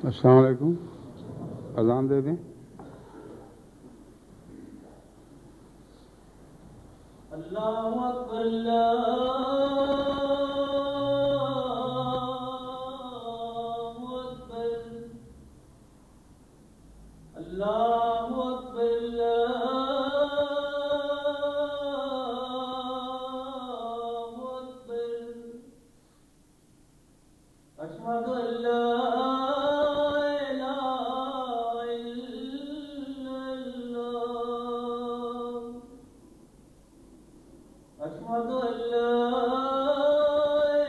السلام علیکم. اذان دے دیں. اللہ اکبر اللہ اکبر اللہ اکبر اللہ اکبر اشہد ان لا أشهد أن لا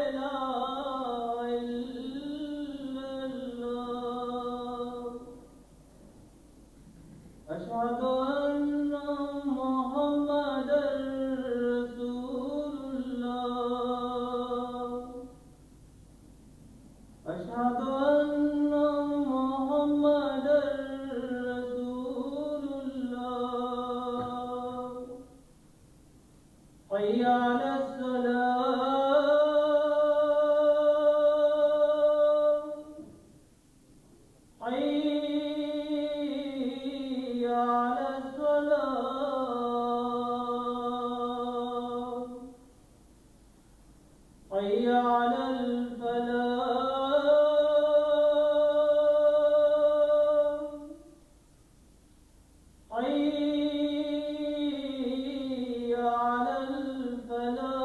إله إلا الله أشهد أن محمدا رسول الله أشهد أن محمدا رسول الله حي على الصلاة حي على الصلاة حي على الفلاح حي على الفلاح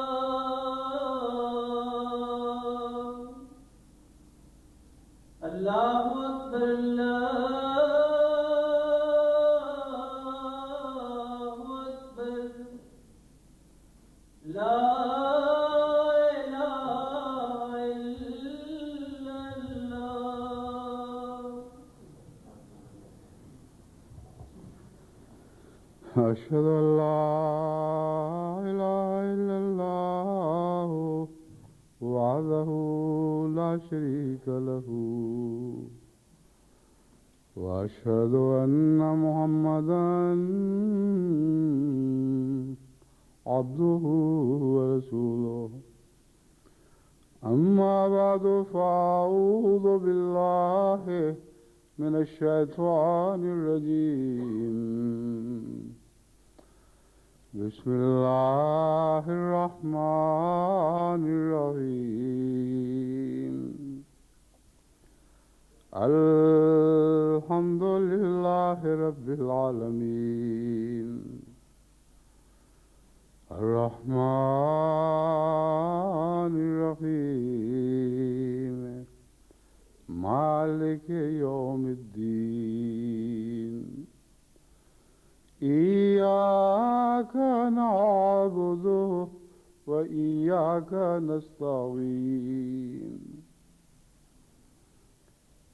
اللہ اکبر اللہ اکبر لا الہ الا اللہ. أشهد أن لا إله إلا الله وحده لا شريك له وأشهد أن محمدا عبده ورسوله. أما بعد فأعوذ بالله من الشيطان الرجيم. بسم الله الرحمن الرحيم. الحمد لله رب العالمين الرحمن الرحيم مالك يوم الدين. إياك نعبد وإياك نستعين.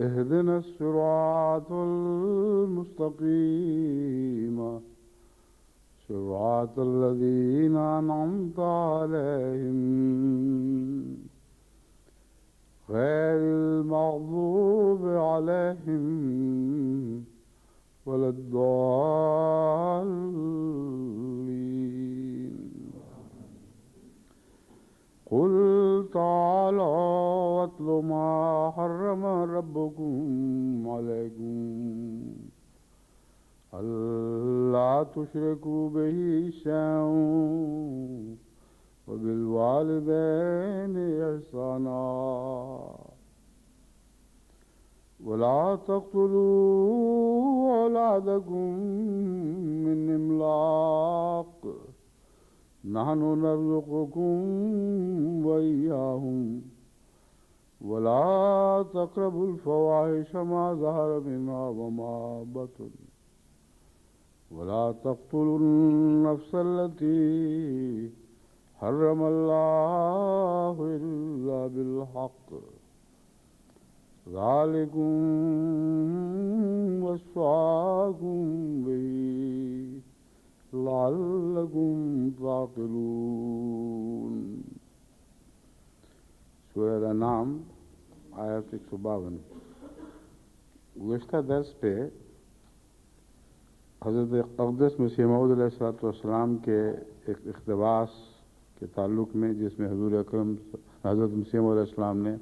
اهدنا الصراط المستقيم صراط الذين أنعمت عليهم غير المغضوب عليهم ولا الضالين. قل تعالوا واتل ما حرم ربكم عليكم ألا تشركوا به شيئا وبالوالدين إحسانا ولا تقتلوا أولادكم من إملاق نحن نرزقكم وإياهم ولا تقربوا الفواحش ما ظهر منها وما بطن ولا تقتلوا النفس التي حرم الله إلا بالحق ذلكم وصاكم به لعلكم تعقلون. سورہ انعام آیت 152. گزشتہ درس پہ حضرت اقدس مسیح موعود علیہ السلام کے ایک اقتباس کے تعلق میں، جس میں حضور اکرم حضرت مسیح موعود علیہ السلام نے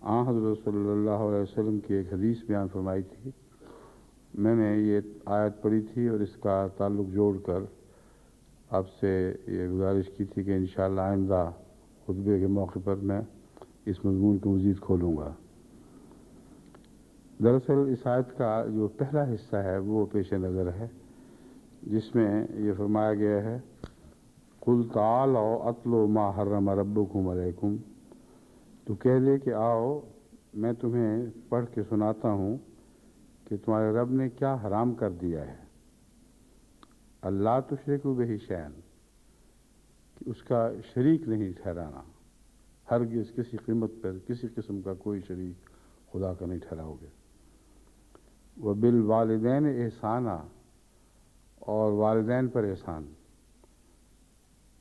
حضرت صلی اللہ علیہ وسلم کی ایک حدیث بیان فرمائی تھی. میں نے یہ آیت پڑھی تھی اور اس کا تعلق جوڑ کر آپ سے یہ گزارش کی تھی کہ انشاءاللہ آئندہ خطبے کے موقع پر میں اس مضمون کو مزید کھولوں گا. دراصل اس آیت کا جو پہلا حصہ ہے وہ پیش نظر ہے، جس میں یہ فرمایا گیا ہے قُلْ تَعَالَوْا أَتْلُوا مَا حَرَّمَ رَبُّكُمْ عَلَيْكُمْ، تو کہہ دے کہ آؤ میں تمہیں پڑھ کے سناتا ہوں کہ تمہارے رب نے کیا حرام کر دیا ہے. اللہ تشرکوا بہ شیئا، کہ اس کا شریک نہیں ٹھہرانا، ہرگز کسی قیمت پر کسی قسم کا کوئی شریک خدا کا نہیں ٹھہراؤ گے. وبالوالدین احسانا، اور والدین پر احسان.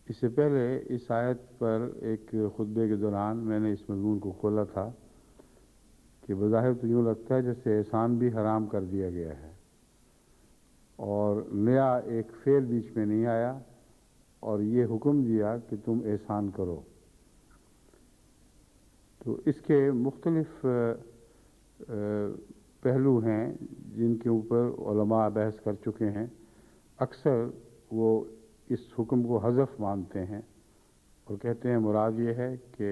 اس سے پہلے اس آیت پر ایک خطبے کے دوران میں نے اس مضمون کو کھولا تھا کہ بظاہر تو یوں لگتا ہے جیسے احسان بھی حرام کر دیا گیا ہے اور نیا ایک فعل بیچ میں نہیں آیا اور یہ حکم دیا کہ تم احسان کرو. تو اس کے مختلف پہلو ہیں جن کے اوپر علماء بحث کر چکے ہیں. اکثر وہ اس حکم کو حذف مانتے ہیں اور کہتے ہیں مراد یہ ہے کہ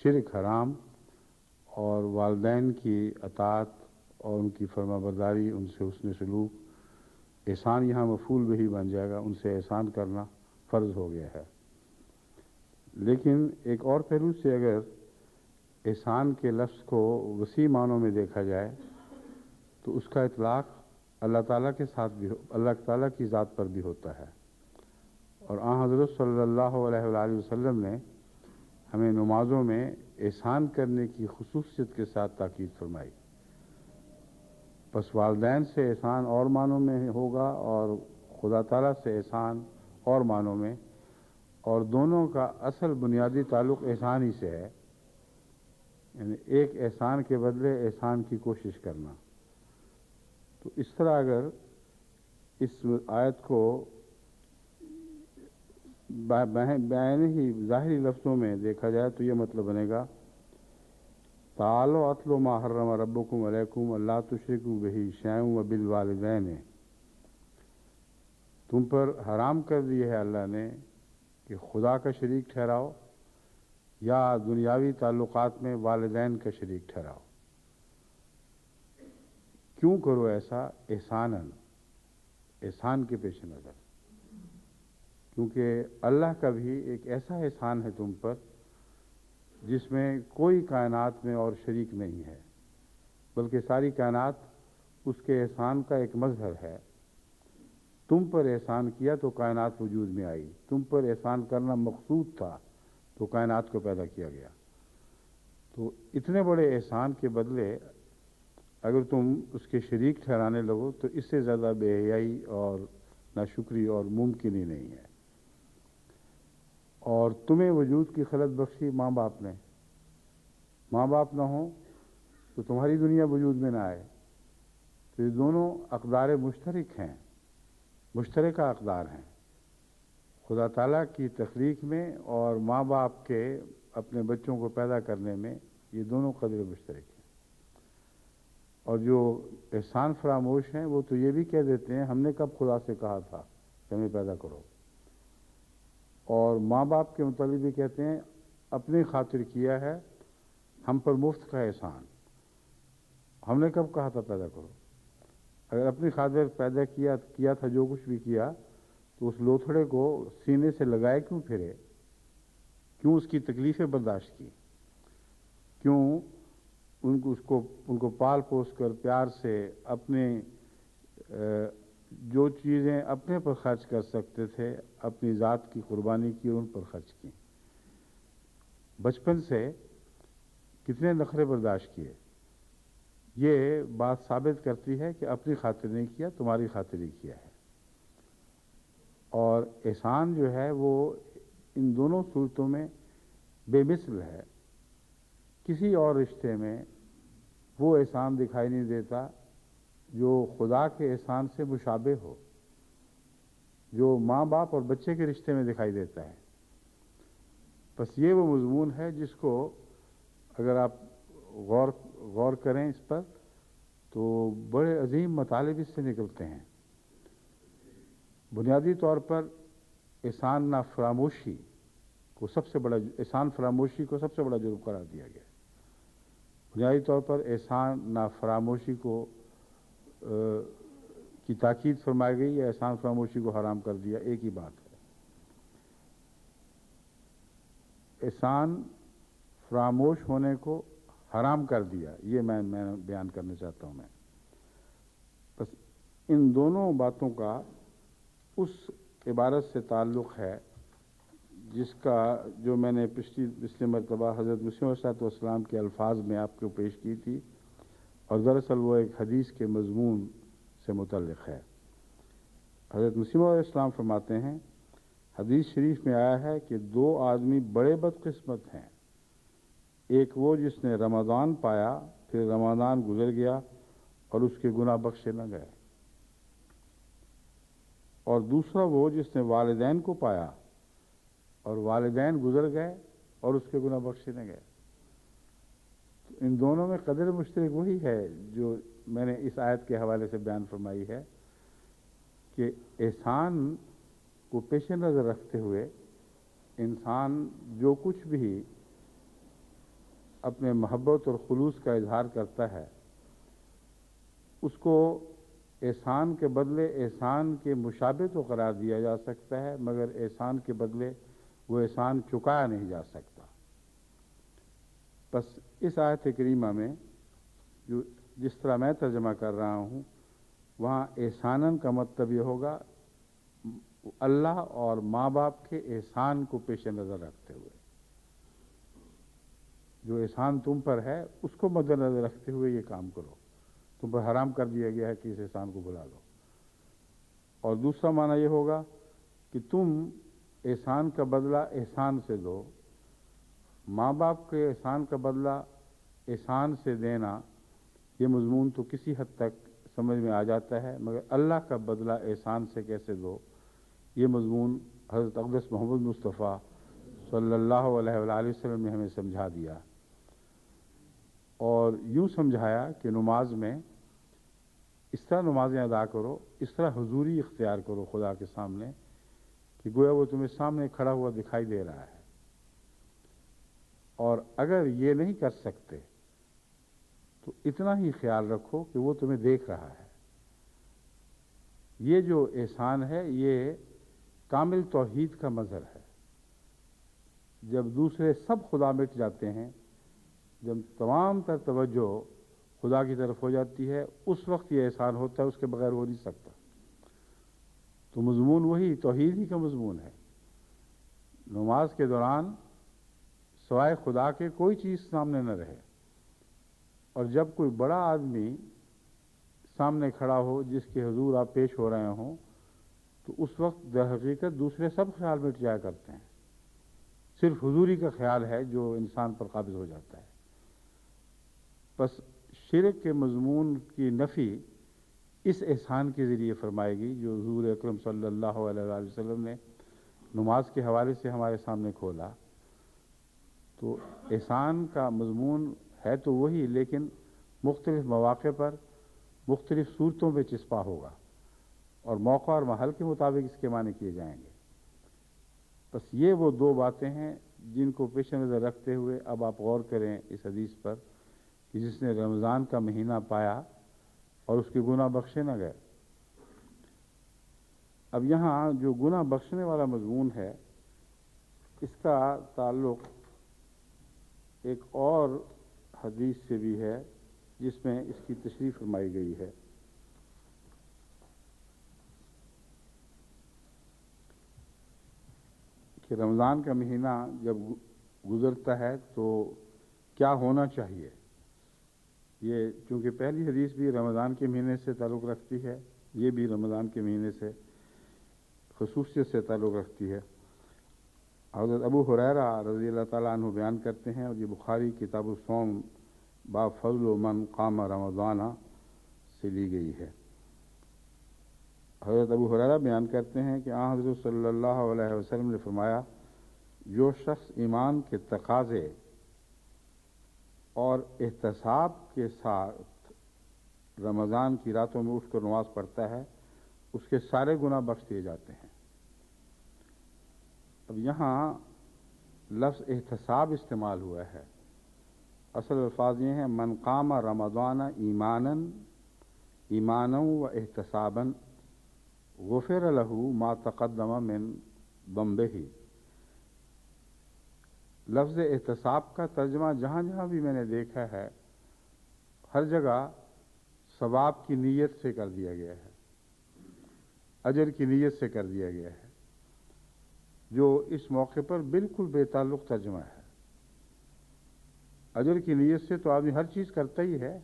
شرک حرام اور والدین کی اطاعت اور ان کی فرما برداری، ان سے حسن سلوک، احسان یہاں مفعول بہ بن جائے گا، ان سے احسان کرنا فرض ہو گیا ہے. لیکن ایک اور پہلو سے اگر احسان کے لفظ کو وسیع معنوں میں دیکھا جائے تو اس کا اطلاق اللہ تعالیٰ کے ساتھ بھی اللہ تعالیٰ کی ذات پر بھی ہوتا ہے. اور حضرت صلی اللہ علیہ وآلہ وسلم نے ہمیں نمازوں میں احسان کرنے کی خصوصیت کے ساتھ تاکید فرمائی. پس والدین سے احسان اور معنوں میں ہوگا اور خدا تعالیٰ سے احسان اور معنوں میں، اور دونوں کا اصل بنیادی تعلق احسان ہی سے ہے، یعنی ایک احسان کے بدلے احسان کی کوشش کرنا. تو اس طرح اگر اس آیت کو بعین ہی ظاہری لفظوں میں دیکھا جائے تو یہ مطلب بنے گا تعالوا اتلوا ما حرم ربکم علیکم اللہ تشرکوا بہ شیئا وبالوالدین، تم پر حرام کر دی ہے اللہ نے کہ خدا کا شریک ٹھہراؤ یا دنیاوی تعلقات میں والدین کا شریک ٹھہراؤ. کیوں کرو ایسا؟ احساناً، احسان کے پیش نظر، کیونکہ اللہ کا بھی ایک ایسا احسان ہے تم پر جس میں کوئی کائنات میں اور شریک نہیں ہے، بلکہ ساری کائنات اس کے احسان کا ایک مظہر ہے. تم پر احسان کیا تو کائنات وجود میں آئی، تم پر احسان کرنا مقصود تھا تو کائنات کو پیدا کیا گیا. تو اتنے بڑے احسان کے بدلے اگر تم اس کے شریک ٹھہرانے لگو تو اس سے زیادہ بے حیائی اور ناشکری اور ممکن ہی نہیں ہے. اور تمہیں وجود کی خلق بخشی ماں باپ نے، ماں باپ نہ ہوں تو تمہاری دنیا وجود میں نہ آئے. تو یہ دونوں اقدار مشترک ہیں، مشترکہ اقدار ہیں خدا تعالیٰ کی تخلیق میں اور ماں باپ کے اپنے بچوں کو پیدا کرنے میں. یہ دونوں قدر مشترک ہیں. اور جو احسان فراموش ہیں وہ تو یہ بھی کہہ دیتے ہیں ہم نے کب خدا سے کہا تھا کہ ہمیں پیدا کرو، اور ماں باپ کے متعلق بھی کہتے ہیں اپنی خاطر کیا ہے، ہم پر مفت کا احسان، ہم نے کب کہا تھا پیدا کرو. اگر اپنی خاطر پیدا کیا تھا جو کچھ بھی کیا تو اس لوتھڑے کو سینے سے لگائے کیوں پھرے، کیوں اس کی تکلیفیں برداشت کی، کیوں ان کو پال پوس کر پیار سے اپنے جو چیزیں اپنے پر خرچ کر سکتے تھے اپنی ذات کی قربانی کی اور ان پر خرچ کی. بچپن سے کتنے نخرے برداشت کیے. یہ بات ثابت کرتی ہے کہ اپنی خاطر نہیں کیا، تمہاری خاطر ہی کیا ہے. اور احسان جو ہے وہ ان دونوں صورتوں میں بے مثل ہے. کسی اور رشتے میں وہ احسان دکھائی نہیں دیتا جو خدا کے احسان سے مشابہ ہو، جو ماں باپ اور بچے کے رشتے میں دکھائی دیتا ہے. بس یہ وہ مضمون ہے جس کو اگر آپ غور کریں اس پر تو بڑے عظیم مطالب اس سے نکلتے ہیں۔ بنیادی طور پر احسان فراموشی کو سب سے بڑا جرم قرار دیا گیا ہے۔ بنیادی طور پر احسان فراموشی کو کی تاکید فرمائی گئی یا احسان فراموشی کو حرام کر دیا، ایک ہی بات ہے۔ احسان فراموش ہونے کو حرام کر دیا، یہ میں بیان کرنا چاہتا ہوں۔ بس ان دونوں باتوں کا اس عبارت سے تعلق ہے جس کا جو میں نے پچھلی مرتبہ حضرت مسیح علیہ السلام کے الفاظ میں آپ کو پیش کی تھی، اور دراصل وہ ایک حدیث کے مضمون سے متعلق ہے۔ حضرت مسیح علیہ السلام فرماتے ہیں، حدیث شریف میں آیا ہے کہ دو آدمی بڑے بدقسمت ہیں، ایک وہ جس نے رمضان پایا پھر رمضان گزر گیا اور اس کے گناہ بخشے نہ گئے، اور دوسرا وہ جس نے والدین کو پایا اور والدین گزر گئے اور اس کے گناہ بخشے نہ گئے۔ ان دونوں میں قدر مشترک وہی ہے جو میں نے اس آیت کے حوالے سے بیان فرمائی ہے کہ احسان کو پیش نظر رکھتے ہوئے انسان جو کچھ بھی اپنے محبت اور خلوص کا اظہار کرتا ہے اس کو احسان کے بدلے احسان کے مشابہ تو قرار دیا جا سکتا ہے، مگر احسان کے بدلے وہ احسان چکایا نہیں جا سکتا۔ بس اس آیت کریمہ میں جس طرح میں ترجمہ کر رہا ہوں وہاں احساناً کا مطلب یہ ہوگا اللہ اور ماں باپ کے احسان کو پیش نظر رکھتے ہوئے، جو احسان تم پر ہے اس کو مد نظر رکھتے ہوئے یہ کام کرو، تم پر حرام کر دیا گیا ہے کہ اس احسان کو بھلا دو۔ اور دوسرا معنی یہ ہوگا کہ تم احسان کا بدلہ احسان سے دو، ماں باپ کے احسان کا بدلہ احسان سے دینا، یہ مضمون تو کسی حد تک سمجھ میں آ جاتا ہے، مگر اللہ کا بدلہ احسان سے کیسے دو، یہ مضمون حضرت اقدس محمد مصطفیٰ صلی اللہ علیہ وآلہ وسلم نے ہمیں سمجھا دیا، اور یوں سمجھایا کہ نماز میں اس طرح نمازیں ادا کرو، اس طرح حضوری اختیار کرو خدا کے سامنے کہ گویا وہ تمہیں سامنے کھڑا ہوا دکھائی دے رہا ہے، اور اگر یہ نہیں کر سکتے تو اتنا ہی خیال رکھو کہ وہ تمہیں دیکھ رہا ہے۔ یہ جو احسان ہے یہ کامل توحید کا مظہر ہے۔ جب دوسرے سب خدا مٹ جاتے ہیں، جب تمام تر توجہ خدا کی طرف ہو جاتی ہے، اس وقت یہ احسان ہوتا ہے، اس کے بغیر ہو نہیں سکتا۔ تو مضمون وہی توحید ہی کا مضمون ہے۔ نماز کے دوران سوائے خدا کے کوئی چیز سامنے نہ رہے، اور جب کوئی بڑا آدمی سامنے کھڑا ہو جس کے حضور آپ پیش ہو رہے ہوں تو اس وقت در حقیقت دوسرے سب خیال مٹ جایا کرتے ہیں، صرف حضوری کا خیال ہے جو انسان پر قابض ہو جاتا ہے۔ بس شرک کے مضمون کی نفی اس احسان کے ذریعے فرمائے گی جو حضور اکرم صلی اللہ علیہ وآلہ وسلم نے نماز کے حوالے سے ہمارے سامنے کھولا۔ تو احسان کا مضمون ہے تو وہی، لیکن مختلف مواقع پر مختلف صورتوں میں چسپا ہوگا، اور موقع اور محل کے مطابق اس کے معنی کیے جائیں گے۔ بس یہ وہ دو باتیں ہیں جن کو پیش نظر رکھتے ہوئے اب آپ غور کریں اس حدیث پر کہ جس نے رمضان کا مہینہ پایا اور اس کے گناہ بخشے نہ گئے۔ اب یہاں جو گناہ بخشنے والا مضمون ہے اس کا تعلق ایک اور حدیث سے بھی ہے جس میں اس کی تشریح فرمائی گئی ہے۔ کہ رمضان کا مہینہ جب گزرتا ہے تو کیا ہونا چاہیے۔ یہ چونکہ پہلی حدیث بھی رمضان کے مہینے سے تعلق رکھتی ہے، یہ بھی رمضان کے مہینے سے خصوصیت سے تعلق رکھتی ہے۔ حضرت ابو ہریرہ رضی اللہ تعالیٰ عنہ بیان کرتے ہیں، اور یہ بخاری کتاب الصوم باب فضل من قام رمضان سے لی گئی ہے۔ حضرت ابو ہریرہ بیان کرتے ہیں کہ حضرت صلی اللہ علیہ وسلم نے فرمایا، جو شخص ایمان کے تقاضے اور احتساب کے ساتھ رمضان کی راتوں میں اٹھ کر نماز پڑھتا ہے اس کے سارے گناہ بخش دیے جاتے ہیں۔ اب یہاں لفظ احتساب استعمال ہوا ہے، اصل الفاظ یہ ہیں من قام رمضان ایمانا و احتسابا غفر له ما تقدم من ذنبہ۔ لفظ احتساب کا ترجمہ جہاں جہاں بھی میں نے دیکھا ہے ہر جگہ ثواب کی نیت سے کر دیا گیا ہے، اجر کی نیت سے کر دیا گیا ہے، جو اس موقع پر بالکل بے تعلق ترجمہ ہے۔ اجر کی نیت سے تو آدمی ہر چیز کرتا ہی ہے،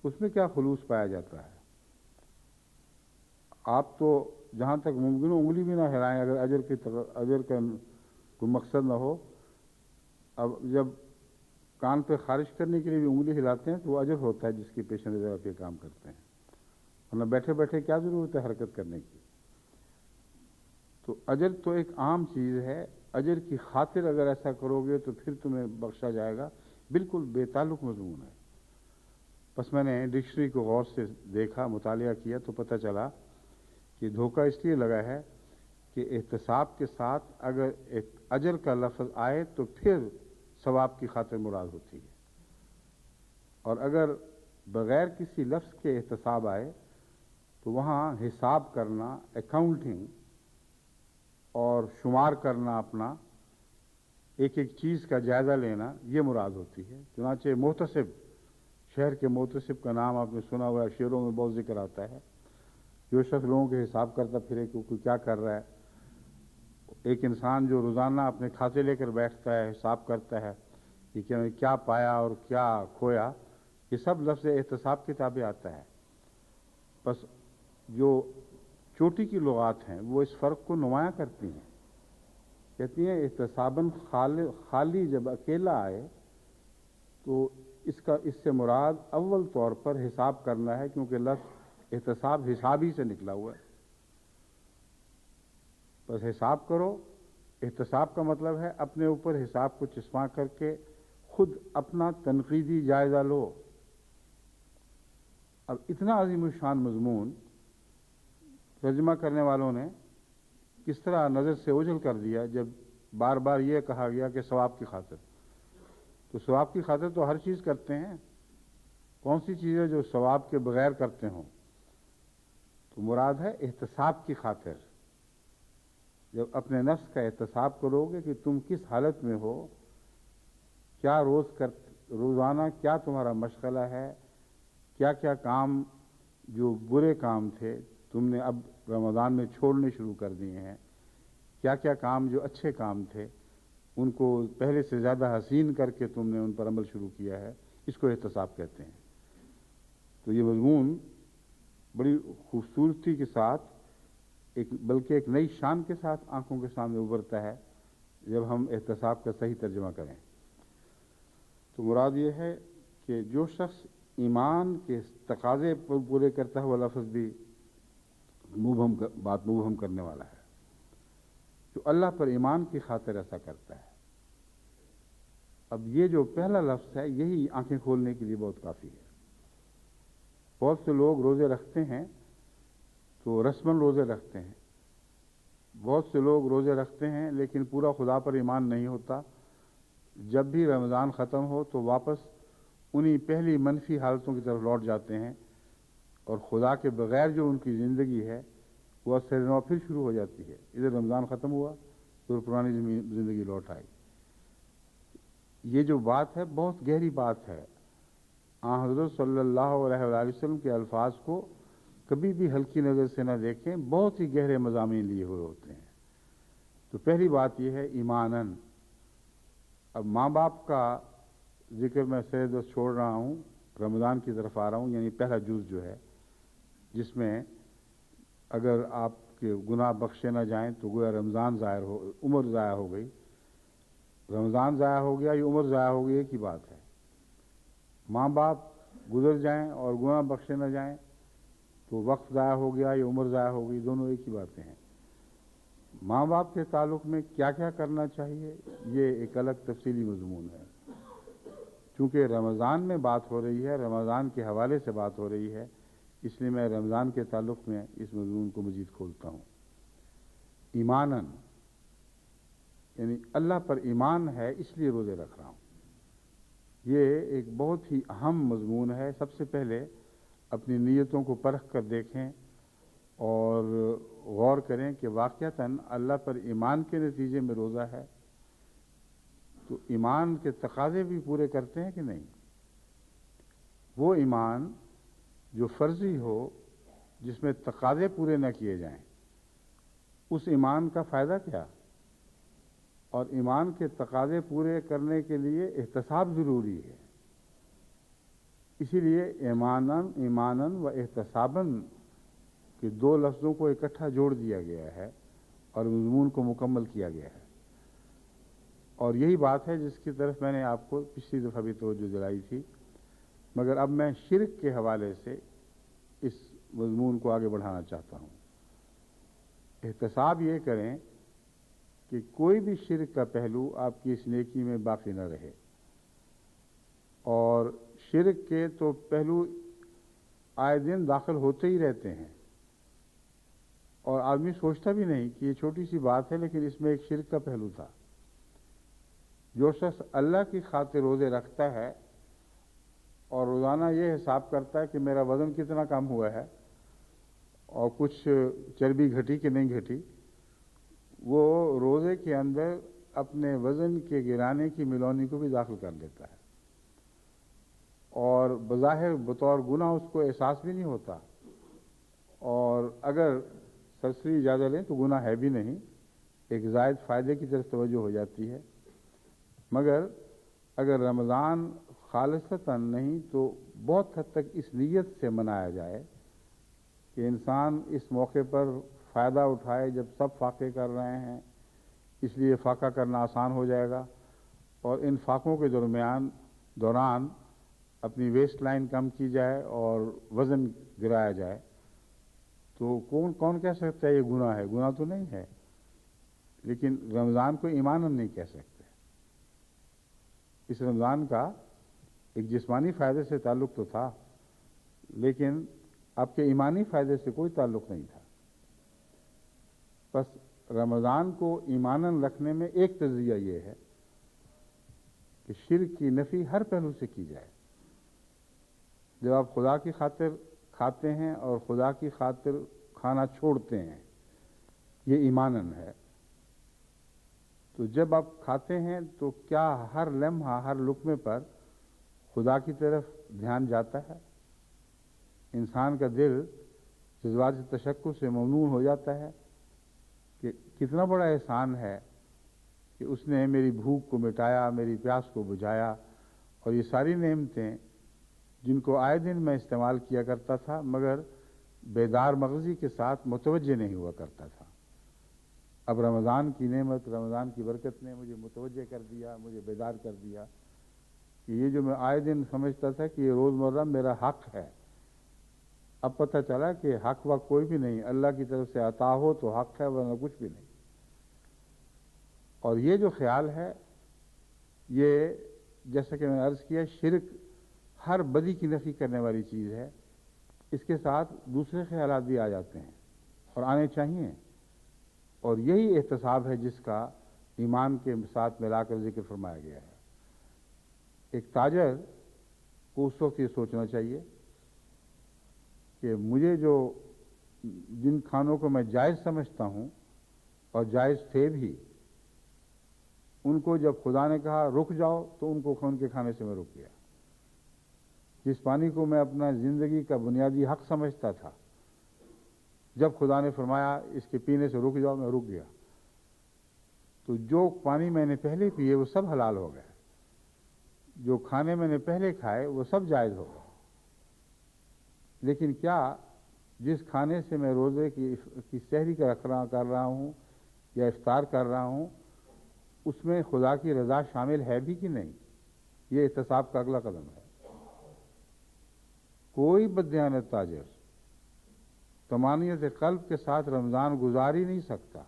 اس میں کیا خلوص پایا جاتا ہے؟ آپ تو جہاں تک ممکن ہو انگلی بھی نہ ہلائیں اگر اجر کا کوئی مقصد نہ ہو۔ اب جب کان پہ خارج کرنے کے لیے بھی انگلی ہلاتے ہیں تو وہ اجر ہوتا ہے جس کی پیش نظر آپ یہ کام کرتے ہیں، ورنہ بیٹھے بیٹھے کیا ضرورت ہے حرکت کرنے کی؟ تو اجر تو ایک عام چیز ہے، اجر کی خاطر اگر ایسا کرو گے تو پھر تمہیں بخشا جائے گا، بالکل بے تعلق مضمون ہے۔ بس میں نے ڈکشنری کو غور سے دیکھا، مطالعہ کیا تو پتہ چلا کہ دھوکہ اس لیے لگا ہے کہ احتساب کے ساتھ اگر اجر کا لفظ آئے تو پھر ثواب کی خاطر مراد ہوتی ہے، اور اگر بغیر کسی لفظ کے احتساب آئے تو وہاں حساب کرنا، اکاؤنٹنگ اور شمار کرنا، اپنا ایک ایک چیز کا جائزہ لینا، یہ مراد ہوتی ہے۔ چنانچہ محتسب، شہر کے محتسب کا نام آپ نے سنا ہوا ہے، شعروں میں بہت ذکر آتا ہے، جو شخص لوگوں کے حساب کرتا پھرے کہ کوئی کیا کر رہا ہے۔ ایک انسان جو روزانہ اپنے کھاتے لے کر بیٹھتا ہے، حساب کرتا ہے کہ میں کیا پایا اور کیا کھویا، یہ سب لفظ احتساب کے تابع آتا ہے۔ بس جو چوٹی کی لغات ہیں وہ اس فرق کو نمایاں کرتی ہیں، کہتی ہیں احتساباً خالی جب اکیلا آئے تو اس سے مراد اول طور پر حساب کرنا ہے، کیونکہ لفظ احتساب حساب ہی سے نکلا ہوا ہے۔ بس حساب کرو، احتساب کا مطلب ہے اپنے اوپر حساب کو چسپاں کر کے خود اپنا تنقیدی جائزہ لو۔ اب اتنا عظیم الشان مضمون ترجمہ کرنے والوں نے کس طرح نظر سے اوجھل کر دیا جب بار بار یہ کہا گیا کہ ثواب کی خاطر۔ تو ثواب کی خاطر تو ہر چیز کرتے ہیں، کون سی چیز ہے جو ثواب کے بغیر کرتے ہوں؟ تو مراد ہے احتساب کی خاطر۔ جب اپنے نفس کا احتساب کرو گے کہ تم کس حالت میں ہو، کیا روزانہ کیا تمہارا مشغلہ ہے، کیا کیا کام جو برے کام تھے تم نے اب رمضان میں چھوڑنے شروع کر دیے ہیں، کیا کیا کام جو اچھے کام تھے ان کو پہلے سے زیادہ حسین کر کے تم نے ان پر عمل شروع کیا ہے، اس کو احتساب کہتے ہیں۔ تو یہ مضمون بڑی خوبصورتی کے ساتھ بلکہ ایک نئی شان کے ساتھ آنکھوں کے سامنے ابھرتا ہے جب ہم احتساب کا صحیح ترجمہ کریں۔ تو مراد یہ ہے کہ جو شخص ایمان کے تقاضے پر پورے کرتا ہوا لفظ بھی بات مبہم کرنے والا ہے، جو اللہ پر ایمان کی خاطر ایسا کرتا ہے۔ اب یہ جو پہلا لفظ ہے یہی آنکھیں کھولنے کے لیے بہت کافی ہے۔ بہت سے لوگ روزے رکھتے ہیں تو رسماً روزے رکھتے ہیں، بہت سے لوگ روزے رکھتے ہیں لیکن پورا خدا پر ایمان نہیں ہوتا، جب بھی رمضان ختم ہو تو واپس انہی پہلی منفی حالتوں کی طرف لوٹ جاتے ہیں، اور خدا کے بغیر جو ان کی زندگی ہے وہ سر نو پھر شروع ہو جاتی ہے۔ ادھر رمضان ختم ہوا تو پرانی زندگی لوٹ آئی۔ یہ جو بات ہے بہت گہری بات ہے۔ آن حضرت صلی اللہ علیہ وآلہ وسلم کے الفاظ کو کبھی بھی ہلکی نظر سے نہ دیکھیں، بہت ہی گہرے مضامین لیے ہوئے ہوتے ہیں۔ تو پہلی بات یہ ہے ایماناً۔ اب ماں باپ کا ذکر میں سر دست چھوڑ رہا ہوں، رمضان کی طرف آ رہا ہوں، یعنی پہلا جز جو ہے جس میں اگر آپ کے گناہ بخشے نہ جائیں تو گویا رمضان عمر ضائع ہو گئی۔ رمضان ضائع ہو گیا، یہ عمر ضائع ہو گئی، ایک ہی بات ہے۔ ماں باپ گزر جائیں اور گناہ بخشے نہ جائیں تو وقت ضائع ہو گیا، یہ عمر ضائع ہو گئی، دونوں ایک ہی باتیں ہیں۔ ماں باپ کے تعلق میں کیا کیا کرنا چاہیے یہ ایک الگ تفصیلی مضمون ہے۔ چونکہ رمضان میں بات ہو رہی ہے، رمضان کے حوالے سے بات ہو رہی ہے، اس لیے میں رمضان کے تعلق میں اس مضمون کو مزید کھولتا ہوں۔ ایماناً، یعنی اللہ پر ایمان ہے اس لیے روزے رکھ رہا ہوں۔ یہ ایک بہت ہی اہم مضمون ہے۔ سب سے پہلے اپنی نیتوں کو پرکھ کر دیکھیں اور غور کریں کہ واقعتاً اللہ پر ایمان کے نتیجے میں روزہ ہے تو ایمان کے تقاضے بھی پورے کرتے ہیں کہ نہیں۔ وہ ایمان جو فرضی ہو، جس میں تقاضے پورے نہ کیے جائیں، اس ایمان کا فائدہ کیا؟ اور ایمان کے تقاضے پورے کرنے کے لیے احتساب ضروری ہے۔ اسی لیے ایماناً و احتساباً کہ دو لفظوں کو اکٹھا جوڑ دیا گیا ہے اور مضمون کو مکمل کیا گیا ہے۔ اور یہی بات ہے جس کی طرف میں نے آپ کو پچھلی دفعہ بھی توجہ دلائی تھی، مگر اب میں شرک کے حوالے سے اس مضمون کو آگے بڑھانا چاہتا ہوں۔ احتساب یہ کریں کہ کوئی بھی شرک کا پہلو آپ کی اس نیکی میں باقی نہ رہے، اور شرک کے تو پہلو آئے دن داخل ہوتے ہی رہتے ہیں، اور آدمی سوچتا بھی نہیں کہ یہ چھوٹی سی بات ہے، لیکن اس میں ایک شرک کا پہلو تھا۔ جو شخص اللہ کی خاطر روزے رکھتا ہے اور روزانہ یہ حساب کرتا ہے کہ میرا وزن کتنا کم ہوا ہے اور کچھ چربی گھٹی کہ نہیں گھٹی، وہ روزے کے اندر اپنے وزن کے گرانے کی ملونی کو بھی داخل کر لیتا ہے، اور بظاہر بطور گناہ اس کو احساس بھی نہیں ہوتا، اور اگر سرسری اجازت لیں تو گناہ ہے بھی نہیں، ایک زائد فائدے کی طرف توجہ ہو جاتی ہے۔ مگر اگر رمضان خالصتاً نہیں تو بہت حد تک اس نیت سے منایا جائے کہ انسان اس موقع پر فائدہ اٹھائے جب سب فاقے کر رہے ہیں، اس لیے فاقہ کرنا آسان ہو جائے گا، اور ان فاقوں کے دوران اپنی ویسٹ لائن کم کی جائے اور وزن گرایا جائے، تو کون کہہ سکتا ہے یہ گناہ ہے؟ گناہ تو نہیں ہے، لیکن رمضان کو ایماناً نہیں کہہ سکتے۔ اس رمضان کا ایک جسمانی فائدے سے تعلق تو تھا، لیکن آپ کے ایمانی فائدے سے کوئی تعلق نہیں تھا۔ بس رمضان کو ایماناً رکھنے میں ایک تجزیہ یہ ہے کہ شرک کی نفی ہر پہلو سے کی جائے۔ جب آپ خدا کی خاطر کھاتے ہیں اور خدا کی خاطر کھانا چھوڑتے ہیں، یہ ایماناً ہے۔ تو جب آپ کھاتے ہیں تو کیا ہر لمحہ، ہر لقمے پر خدا کی طرف دھیان جاتا ہے؟ انسان کا دل جذبات تشکر سے ممنون ہو جاتا ہے کہ کتنا بڑا احسان ہے کہ اس نے میری بھوک کو مٹایا، میری پیاس کو بجھایا، اور یہ ساری نعمتیں جن کو آئے دن میں استعمال کیا کرتا تھا مگر بیدار مغزی کے ساتھ متوجہ نہیں ہوا کرتا تھا۔ اب رمضان کی نعمت، رمضان کی برکت نے مجھے متوجہ کر دیا، مجھے بیدار کر دیا کہ یہ جو میں آئے دن سمجھتا تھا کہ یہ روزمرہ میرا حق ہے، اب پتہ چلا کہ حق وقت کوئی بھی نہیں، اللہ کی طرف سے عطا ہو تو حق ہے، ورنہ کچھ بھی نہیں۔ اور یہ جو خیال ہے، یہ جیسا کہ میں نے عرض کیا، شرک ہر بدی کی نفی کرنے والی چیز ہے۔ اس کے ساتھ دوسرے خیالات بھی آ جاتے ہیں اور آنے چاہیے، اور یہی احتساب ہے جس کا ایمان کے ساتھ ملا کر ذکر فرمایا گیا ہے۔ ایک تاجر کو اس وقت یہ سوچنا چاہیے کہ مجھے جن کھانوں کو میں جائز سمجھتا ہوں اور جائز تھے بھی، ان کو جب خدا نے کہا رک جاؤ تو ان کے کھانے سے میں رک گیا۔ جس پانی کو میں اپنا زندگی کا بنیادی حق سمجھتا تھا، جب خدا نے فرمایا اس کے پینے سے رک جاؤ، میں رک گیا۔ تو جو پانی میں نے پہلے پیے وہ سب حلال ہو گئے، جو کھانے میں نے پہلے کھائے وہ سب جائز ہو گئے۔ لیکن کیا جس کھانے سے میں روزے کی سحری کا کر رہا ہوں یا افطار کر رہا ہوں، اس میں خدا کی رضا شامل ہے بھی کہ نہیں؟ یہ احتساب کا اگلا قدم ہے۔ کوئی بددیانت تاجر طمانینت قلب کے ساتھ رمضان گزار ہی نہیں سکتا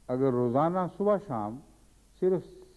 اگر روزانہ صبح شام صرف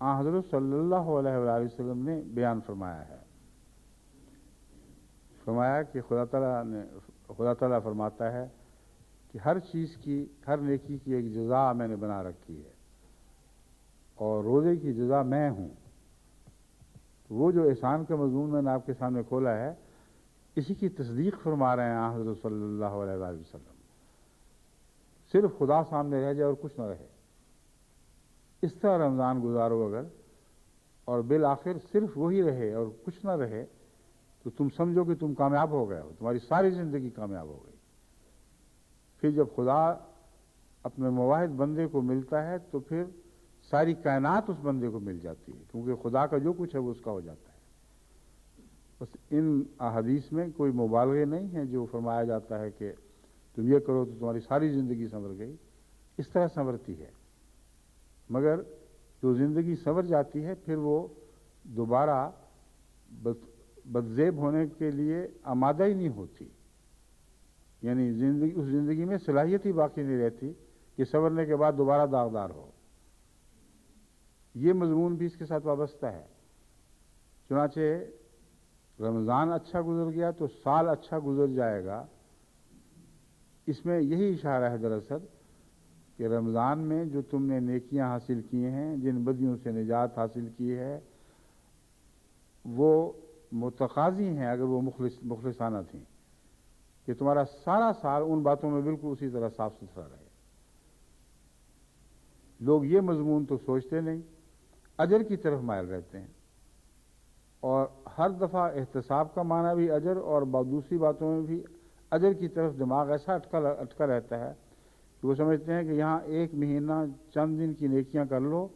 حضرت صلی اللہ علیہ وآلہ وسلم نے بیان فرمایا ہے. فرمایا کہ خدا تعالیٰ فرماتا ہے کہ ہر چیز کی، ہر نیکی کی ایک جزا میں نے بنا رکھی ہے اور روزے کی جزا میں ہوں. تو وہ جو احسان کا مضمون میں نے آپ کے سامنے کھولا ہے، اسی کی تصدیق فرما رہے ہیں حضرت صلی اللہ علیہ وآلہ وسلم. صرف خدا سامنے رہ جائے اور کچھ نہ رہے، اس طرح رمضان گزارو اگر، اور بالآخر صرف وہی رہے اور کچھ نہ رہے، تو تم سمجھو کہ تم کامیاب ہو گئے ہو، تمہاری ساری زندگی کامیاب ہو گئی. پھر جب خدا اپنے مواحد بندے کو ملتا ہے تو پھر ساری کائنات اس بندے کو مل جاتی ہے، کیونکہ خدا کا جو کچھ ہے وہ اس کا ہو جاتا ہے. بس ان احادیث میں کوئی مبالغے نہیں ہیں جو فرمایا جاتا ہے کہ تم یہ کرو تو تمہاری ساری زندگی سنور گئی. اس طرح سنورتی ہے، مگر جو زندگی سنور جاتی ہے پھر وہ دوبارہ بدزیب ہونے کے لیے آمادہ ہی نہیں ہوتی. یعنی اس زندگی میں صلاحیت ہی باقی نہیں رہتی کہ سنورنے کے بعد دوبارہ داغدار ہو. یہ مضمون بھی اس کے ساتھ وابستہ ہے. چنانچہ رمضان اچھا گزر گیا تو سال اچھا گزر جائے گا. اس میں یہی اشارہ ہے دراصل کہ رمضان میں جو تم نے نیکیاں حاصل کی ہیں، جن بدیوں سے نجات حاصل کی ہے، وہ متقاضی ہیں اگر وہ مخلصانہ تھیں، کہ تمہارا سارا سال ان باتوں میں بالکل اسی طرح صاف ستھرا رہے. لوگ یہ مضمون تو سوچتے نہیں، اجر کی طرف مائل رہتے ہیں، اور ہر دفعہ احتساب کا معنی بھی اجر، اور دوسری باتوں میں بھی اجر کی طرف دماغ ایسا اٹکا رہتا ہے کہ وہ سمجھتے ہیں کہ یہاں ایک مہینہ چند دن کی نیکیاں کر لو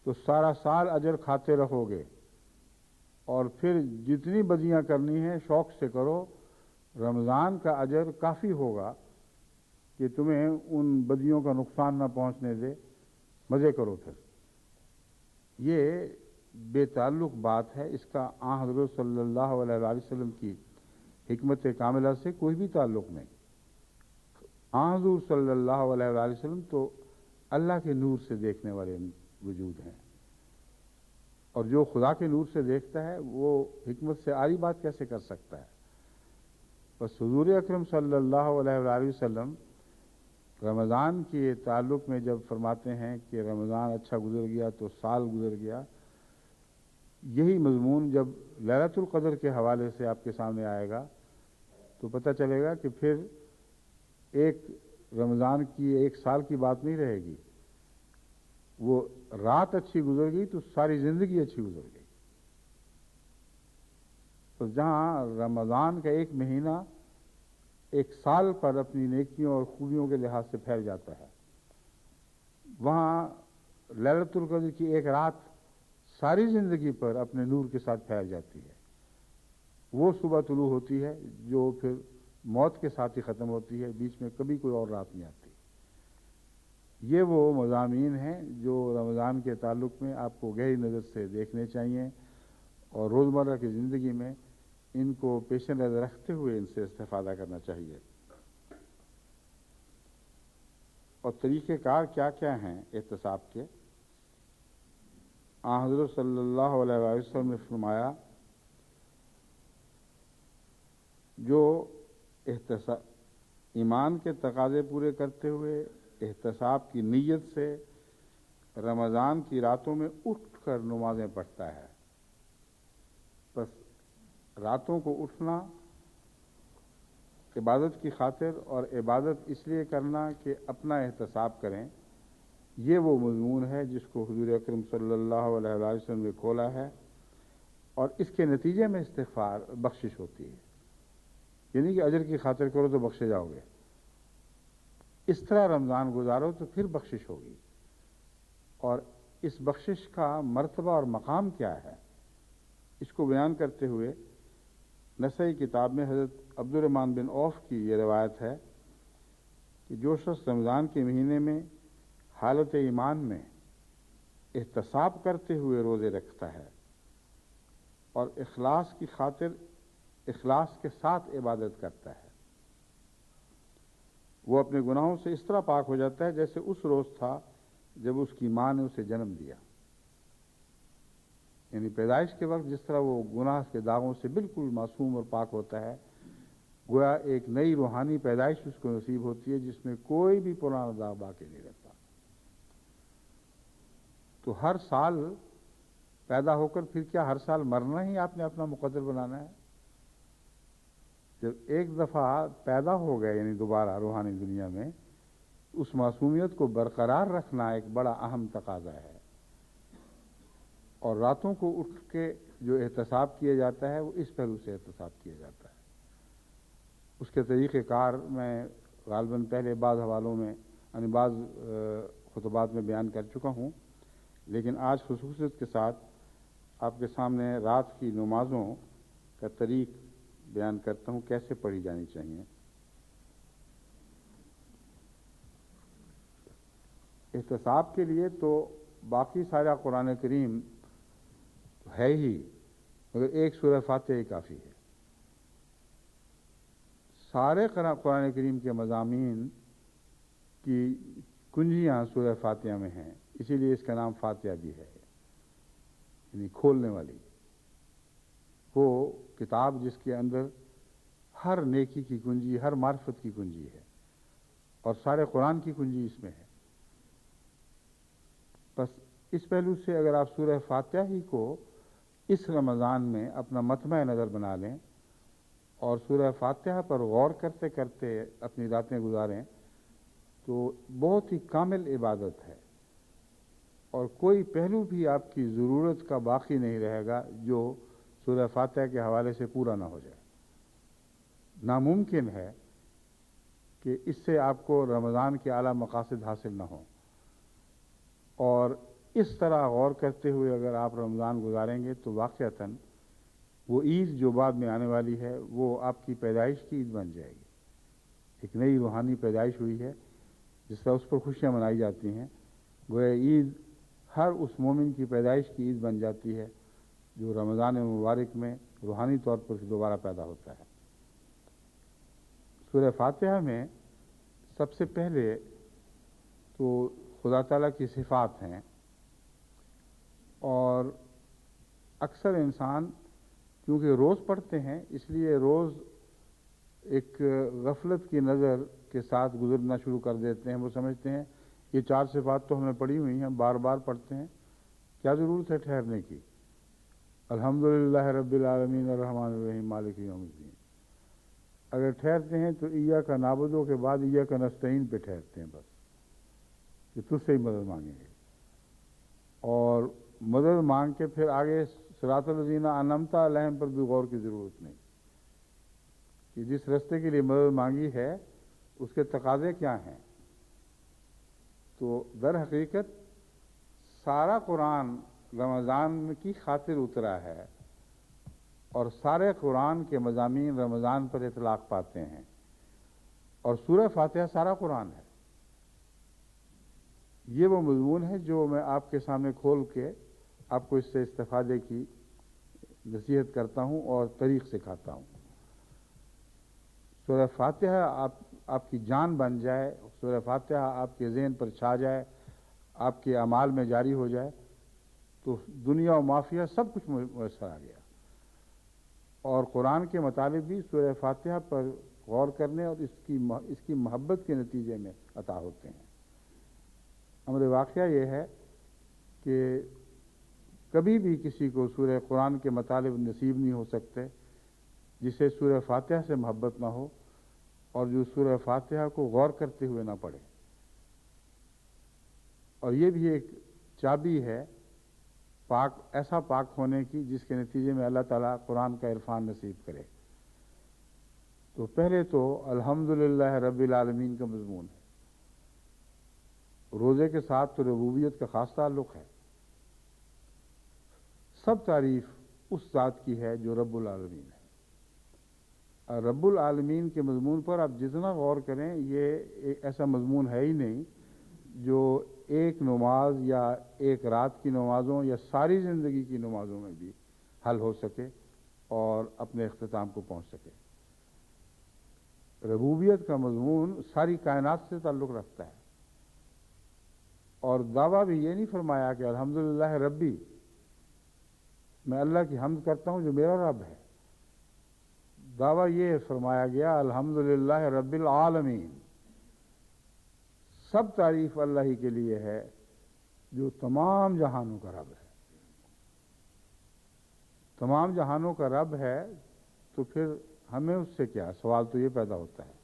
تو سارا سال اجر کھاتے رہو گے، اور پھر جتنی بدیاں کرنی ہیں شوق سے کرو، رمضان کا اجر کافی ہوگا کہ تمہیں ان بدیوں کا نقصان نہ پہنچنے دے، مزے کرو. پھر یہ بے تعلق بات ہے، اس کا حضرت صلی اللہ علیہ وآلہ وسلم کی حکمت کاملہ سے کوئی بھی تعلق نہیں. حضور صلی اللہ علیہ وآلہ وسلم تو اللہ کے نور سے دیکھنے والے وجود ہیں، اور جو خدا کے نور سے دیکھتا ہے وہ حکمت سے آری بات کیسے کر سکتا ہے. بس حضور اکرم صلی اللہ علیہ وآلہ وسلم رمضان کے تعلق میں جب فرماتے ہیں کہ رمضان اچھا گزر گیا تو سال گزر گیا، یہی مضمون جب لیلۃ القدر کے حوالے سے آپ کے سامنے آئے گا تو پتہ چلے گا کہ پھر ایک رمضان کی ایک سال کی بات نہیں رہے گی. وہ رات اچھی گزر گئی تو ساری زندگی اچھی گزر گئی. تو جہاں رمضان کا ایک مہینہ ایک سال پر اپنی نیکیوں اور خوبیوں کے لحاظ سے پھیل جاتا ہے، وہاں لیلۃ القدر کی ایک رات ساری زندگی پر اپنے نور کے ساتھ پھیل جاتی ہے. وہ صبح طلوع ہوتی ہے جو پھر موت کے ساتھ ہی ختم ہوتی ہے، بیچ میں کبھی کوئی اور رات نہیں آتی. یہ وہ مضامین ہیں جو رمضان کے تعلق میں آپ کو گہری نظر سے دیکھنے چاہیے، اور روزمرہ کی زندگی میں ان کو پیش نظر رکھتے ہوئے ان سے استفادہ کرنا چاہیے. اور طریقہ کار کیا کیا ہیں احتساب کے؟ حضرت صلی اللہ علیہ وسلم نے فرمایا جو ایمان کے تقاضے پورے کرتے ہوئے احتساب کی نیت سے رمضان کی راتوں میں اٹھ کر نمازیں پڑھتا ہے. بس راتوں کو اٹھنا عبادت کی خاطر، اور عبادت اس لیے کرنا کہ اپنا احتساب کریں، یہ وہ مضمون ہے جس کو حضور اکرم صلی اللہ علیہ وسلم نے کھولا ہے، اور اس کے نتیجے میں استغفار بخشش ہوتی ہے. یعنی کہ اجر کی خاطر کرو تو بخشے جاؤ گے، اس طرح رمضان گزارو تو پھر بخشش ہوگی. اور اس بخشش کا مرتبہ اور مقام کیا ہے، اس کو بیان کرتے ہوئے نسائی کتاب میں حضرت عبد الرحمن بن عوف کی یہ روایت ہے کہ جو شخص رمضان کے مہینے میں حالت ایمان میں احتساب کرتے ہوئے روزے رکھتا ہے اور اخلاص کی خاطر اخلاص کے ساتھ عبادت کرتا ہے، وہ اپنے گناہوں سے اس طرح پاک ہو جاتا ہے جیسے اس روز تھا جب اس کی ماں نے اسے جنم دیا. یعنی پیدائش کے وقت جس طرح وہ گناہ کے داغوں سے بالکل معصوم اور پاک ہوتا ہے، گویا ایک نئی روحانی پیدائش اس کو نصیب ہوتی ہے جس میں کوئی بھی پرانا داغ باقی نہیں رہتا۔ تو ہر سال پیدا ہو کر پھر کیا ہر سال مرنا ہی آپ نے اپنا مقدر بنانا ہے؟ جب ایک دفعہ پیدا ہو گئے یعنی دوبارہ روحانی دنیا میں، اس معصومیت کو برقرار رکھنا ایک بڑا اہم تقاضا ہے۔ اور راتوں کو اٹھ کے جو احتساب کیا جاتا ہے وہ اس پہلو سے احتساب کیا جاتا ہے۔ اس کے طریقہ کار میں غالباً پہلے بعض حوالوں میں یعنی بعض خطبات میں بیان کر چکا ہوں، لیکن آج خصوصیت کے ساتھ آپ کے سامنے رات کی نمازوں کا طریق بیان کرتا ہوں، کیسے پڑھی جانی چاہیے۔ احتساب کے لیے تو باقی سارا قرآن کریم تو ہے ہی، مگر ایک سورہ فاتحہ ہی کافی ہے۔ سارے قرآن کریم کے مضامین کی کنجیاں سورہ فاتحہ میں ہیں، اسی لیے اس کا نام فاتحہ بھی ہے، یعنی کھولنے والی۔ وہ کتاب جس کے اندر ہر نیکی کی کنجی، ہر معرفت کی کنجی ہے، اور سارے قرآن کی کنجی اس میں ہے۔ بس اس پہلو سے اگر آپ سورہ فاتحہ ہی کو اس رمضان میں اپنا مطمع نظر بنا لیں اور سورہ فاتحہ پر غور کرتے کرتے اپنی راتیں گزاریں تو بہت ہی کامل عبادت ہے، اور کوئی پہلو بھی آپ کی ضرورت کا باقی نہیں رہے گا جو سورہ فاتحہ کے حوالے سے پورا نہ ہو جائے۔ ناممکن ہے کہ اس سے آپ کو رمضان کے اعلیٰ مقاصد حاصل نہ ہوں، اور اس طرح غور کرتے ہوئے اگر آپ رمضان گزاریں گے تو واقعتاً وہ عید جو بعد میں آنے والی ہے وہ آپ کی پیدائش کی عید بن جائے گی۔ ایک نئی روحانی پیدائش ہوئی ہے، جس طرح اس پر خوشیاں منائی جاتی ہیں، گویا عید ہر اس مومن کی پیدائش کی عید بن جاتی ہے جو رمضان مبارک میں روحانی طور پر دوبارہ پیدا ہوتا ہے۔ سورہ فاتحہ میں سب سے پہلے تو خدا تعالیٰ کی صفات ہیں، اور اکثر انسان کیونکہ روز پڑھتے ہیں اس لیے روز ایک غفلت کی نظر کے ساتھ گزرنا شروع کر دیتے ہیں۔ وہ سمجھتے ہیں یہ 4 صفات تو ہم نے پڑھی ہوئی ہیں، بار بار پڑھتے ہیں، کیا ضرورت ہے ٹھہرنے کی؟ الحمدللہ رب العالمین الرحمن الرحیم مالک یوم الدین۔ اگر ٹھہرتے ہیں تو ایاک نعبدو کے بعد ایاک نستعین پہ ٹھہرتے ہیں، بس کہ تجھ سے ہی مدد مانگیں گے، اور مدد مانگ کے پھر آگے صراط الذین انعمت علیہم پر بھی غور کی ضرورت نہیں کہ جس رستے کے لیے مدد مانگی ہے اس کے تقاضے کیا ہیں۔ تو در حقیقت سارا قرآن رمضان کی خاطر اترا ہے، اور سارے قرآن کے مضامین رمضان پر اطلاق پاتے ہیں، اور سورہ فاتحہ سارا قرآن ہے۔ یہ وہ مضمون ہے جو میں آپ کے سامنے کھول کے آپ کو اس سے استفادے کی نصیحت کرتا ہوں اور طریق سکھاتا ہوں۔ سورہ فاتحہ آپ کی جان بن جائے، سورہ فاتحہ آپ کے ذہن پر چھا جائے، آپ کے اعمال میں جاری ہو جائے تو دنیا و مافیہ سب کچھ میسر آ گیا۔ اور قرآن کے مطالب بھی سورہ فاتحہ پر غور کرنے اور اس کی محبت کے نتیجے میں عطا ہوتے ہیں۔ امر واقعہ یہ ہے کہ کبھی بھی کسی کو سورہ قرآن کے مطالب نصیب نہیں ہو سکتے جسے سورہ فاتحہ سے محبت نہ ہو اور جو سورہ فاتحہ کو غور کرتے ہوئے نہ پڑھے۔ اور یہ بھی ایک چابی ہے ایسا پاک ہونے کی جس کے نتیجے میں اللہ تعالیٰ قرآن کا عرفان نصیب کرے۔ تو پہلے تو الحمدللہ رب العالمین کا مضمون ہے۔ روزے کے ساتھ تو ربوبیت کا خاص تعلق ہے۔ سب تعریف اس ذات کی ہے جو رب العالمین ہے۔ اور رب العالمین کے مضمون پر آپ جتنا غور کریں یہ ایک ایسا مضمون ہے ہی نہیں جو ایک نماز یا ایک رات کی نمازوں یا ساری زندگی کی نمازوں میں بھی حل ہو سکے اور اپنے اختتام کو پہنچ سکے۔ ربوبیت کا مضمون ساری کائنات سے تعلق رکھتا ہے، اور دعویٰ بھی یہ نہیں فرمایا کہ الحمدللہ ربی، میں اللہ کی حمد کرتا ہوں جو میرا رب ہے۔ دعویٰ یہ فرمایا گیا الحمدللہ رب العالمین، سب تعریف اللہ ہی کے لیے ہے جو تمام جہانوں کا رب ہے۔ تمام جہانوں کا رب ہے تو پھر ہمیں اس سے کیا؟ سوال تو یہ پیدا ہوتا ہے،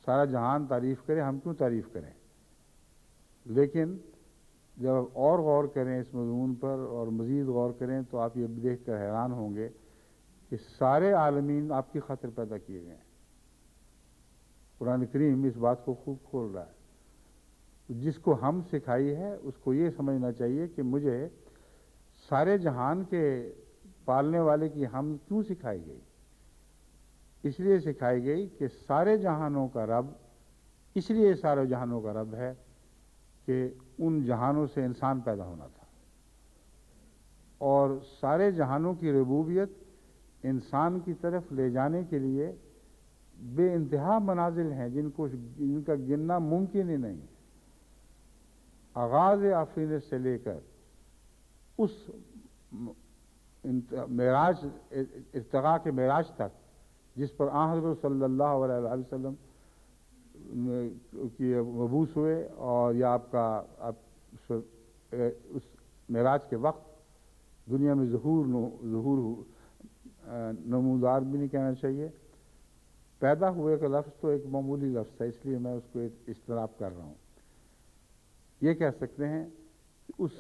سارا جہان تعریف کرے، ہم کیوں تعریف کریں؟ لیکن جب اور غور کریں اس مضمون پر اور مزید غور کریں تو آپ یہ دیکھ کر حیران ہوں گے کہ سارے عالمین آپ کی خاطر پیدا کیے گئے ہیں۔ قرآن کریم اس بات کو خوب کھول رہا ہے۔ جس کو ہم سکھائی ہے اس کو یہ سمجھنا چاہیے کہ مجھے سارے جہان کے پالنے والے کی حمد کیوں سکھائی گئی؟ اس لیے سکھائی گئی کہ سارے جہانوں کا رب، اس لیے سارے جہانوں کا رب ہے کہ ان جہانوں سے انسان پیدا ہونا تھا، اور سارے جہانوں کی ربوبیت انسان کی طرف لے جانے کے لیے بے انتہا منازل ہیں جن کا گننا ممکن ہی نہیں ہے۔ آغاز آفرینت سے لے کر اس معراج، ارتقاء کے معراج تک جس پر آن حضرت صلی اللہ علیہ وسلم کی مبعوث ہوئے، اور یا آپ کا اس معراج کے وقت دنیا میں ظہور نمودار بھی نہیں کہنا چاہیے، پیدا ہوئے کا لفظ تو ایک معمولی لفظ ہے، اس لیے میں اس کو استعراف کر رہا ہوں۔ یہ کہہ سکتے ہیں کہ اس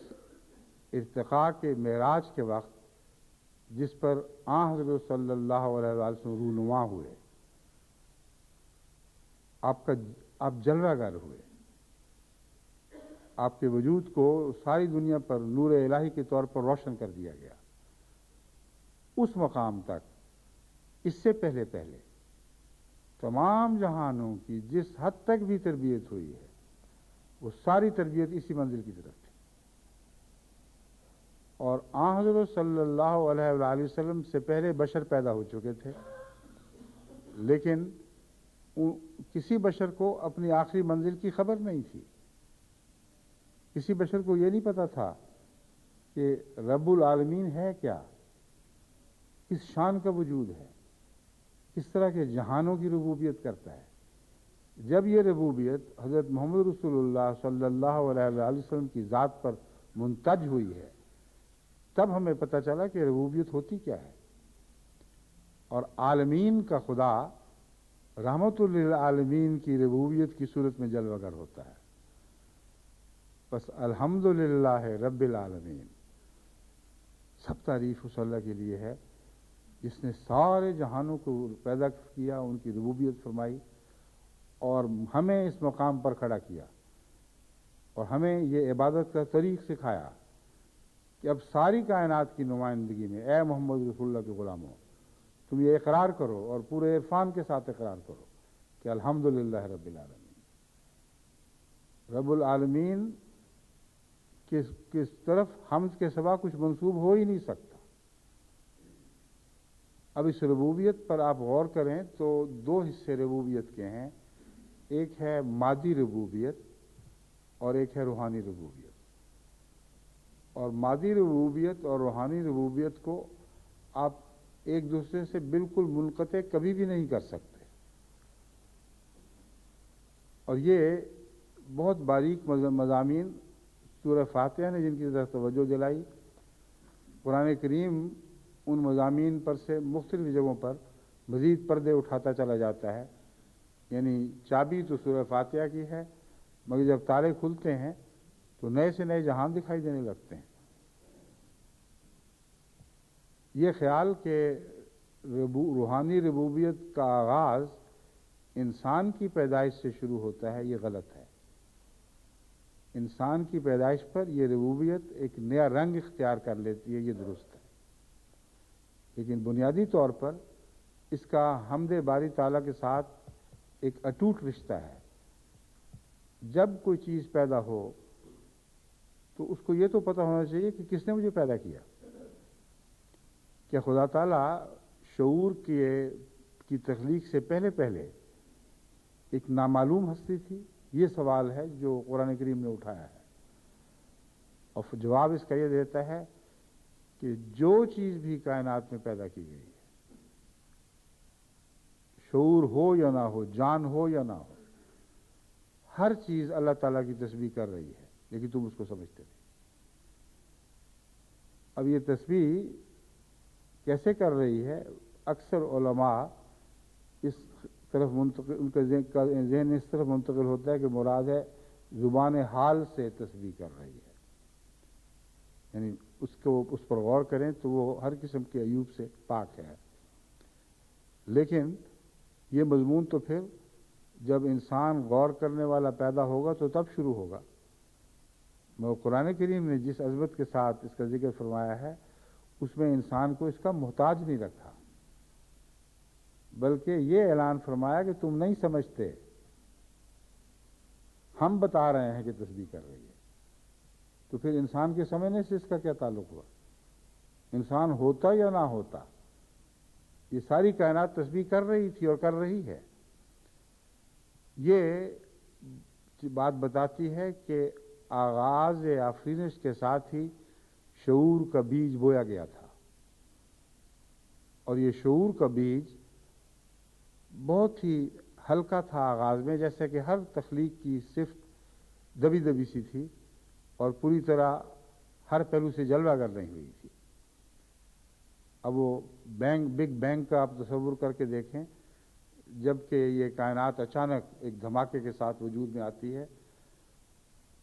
ارتقاء کے معراج کے وقت جس پر آن حضرت صلی اللہ علیہ وسلم رونما ہوئے، آپ جلوہ گر ہوئے، آپ کے وجود کو ساری دنیا پر نور الہی کے طور پر روشن کر دیا گیا۔ اس مقام تک اس سے پہلے تمام جہانوں کی جس حد تک بھی تربیت ہوئی ہے وہ ساری تربیت اسی منزل کی طرف تھی، اور آن حضرت صلی اللہ علیہ وآلہ وسلم سے پہلے بشر پیدا ہو چکے تھے، لیکن کسی بشر کو اپنی آخری منزل کی خبر نہیں تھی۔ کسی بشر کو یہ نہیں پتا تھا کہ رب العالمین ہے کیا، کس شان کا وجود ہے، کس طرح کے جہانوں کی ربوبیت کرتا ہے۔ جب یہ ربوبیت حضرت محمد رسول اللہ صلی اللہ علیہ وآلہ وسلم کی ذات پر منتج ہوئی ہے، تب ہمیں پتہ چلا کہ ربوبیت ہوتی کیا ہے، اور عالمین کا خدا رحمت للعالمین کی ربوبیت کی صورت میں جلوہ گر ہوتا ہے۔ بس الحمدللہ رب العالمین، سب تعریف اس اللہ کے لیے ہے جس نے سارے جہانوں کو پیدا کیا، ان کی ربوبیت فرمائی اور ہمیں اس مقام پر کھڑا کیا، اور ہمیں یہ عبادت کا طریق سکھایا کہ اب ساری کائنات کی نمائندگی میں اے محمد رسول اللہ کے غلاموں، تم یہ اقرار کرو اور پورے عرفان کے ساتھ اقرار کرو کہ الحمدللہ رب العالمین، رب العالمین کس طرف حمد کے سوا کچھ منسوب ہو ہی نہیں سکتا۔ اب اس ربوبیت پر آپ غور کریں تو دو حصے ربوبیت کے ہیں، ایک ہے مادی ربوبیت اور ایک ہے روحانی ربوبیت، اور مادی ربوبیت اور روحانی ربوبیت کو آپ ایک دوسرے سے بالکل منقطع کبھی بھی نہیں کر سکتے، اور یہ بہت باریک مضامین سورہ فاتحہ نے جن کی طرف توجہ دلائی۔ قرآن کریم ان مضامین پر سے مختلف جگہوں پر مزید پردے اٹھاتا چلا جاتا ہے، یعنی چابی تو سورہ فاتحہ کی ہے، مگر جب تالے کھلتے ہیں تو نئے سے نئے جہان دکھائی دینے لگتے ہیں۔ یہ خیال کہ روحانی ربوبیت کا آغاز انسان کی پیدائش سے شروع ہوتا ہے، یہ غلط ہے۔ انسان کی پیدائش پر یہ ربوبیت ایک نیا رنگ اختیار کر لیتی ہے، یہ درست ہے، لیکن بنیادی طور پر اس کا حمد باری تعالیٰ کے ساتھ ایک اٹوٹ رشتہ ہے۔ جب کوئی چیز پیدا ہو تو اس کو یہ تو پتہ ہونا چاہیے کہ کس نے مجھے پیدا کیا۔ کیا خدا تعالیٰ شعور کی تخلیق سے پہلے ایک نامعلوم ہستی تھی؟ یہ سوال ہے جو قرآن کریم نے اٹھایا ہے، اور جواب اس کا یہ دیتا ہے کہ جو چیز بھی کائنات میں پیدا کی گئی ہے، شعور ہو یا نہ ہو، جان ہو یا نہ ہو، ہر چیز اللہ تعالیٰ کی تسبیح کر رہی ہے، لیکن تم اس کو سمجھتے نہیں۔ اب یہ تسبیح کیسے کر رہی ہے؟ اکثر علماء اس طرف منتقل، ان کا ذہن اس طرف منتقل ہوتا ہے کہ مراد ہے زبان حال سے تسبیح کر رہی ہے، یعنی اس پر غور کریں تو وہ ہر قسم کے عیوب سے پاک ہے۔ لیکن یہ مضمون تو پھر جب انسان غور کرنے والا پیدا ہوگا تو تب شروع ہوگا۔ مگر قرآن کریم نے جس عظمت کے ساتھ اس کا ذکر فرمایا ہے، اس میں انسان کو اس کا محتاج نہیں رکھا، بلکہ یہ اعلان فرمایا کہ تم نہیں سمجھتے، ہم بتا رہے ہیں کہ تسبیح کر رہی ہے۔ تو پھر انسان کے سمجھنے سے اس کا کیا تعلق ہوا؟ انسان ہوتا یا نہ ہوتا، یہ ساری کائنات تسبیح کر رہی تھی اور کر رہی ہے۔ یہ بات بتاتی ہے کہ آغاز آفرینش کے ساتھ ہی شعور کا بیج بویا گیا تھا، اور یہ شعور کا بیج بہت ہی ہلکا تھا آغاز میں، جیسے کہ ہر تخلیق کی صفت دبی دبی سی تھی اور پوری طرح ہر پہلو سے جلوہ گر نہیں ہوئی تھی۔ اب وہ بگ بینگ کا آپ تصور کر کے دیکھیں، جب کہ یہ کائنات اچانک ایک دھماکے کے ساتھ وجود میں آتی ہے،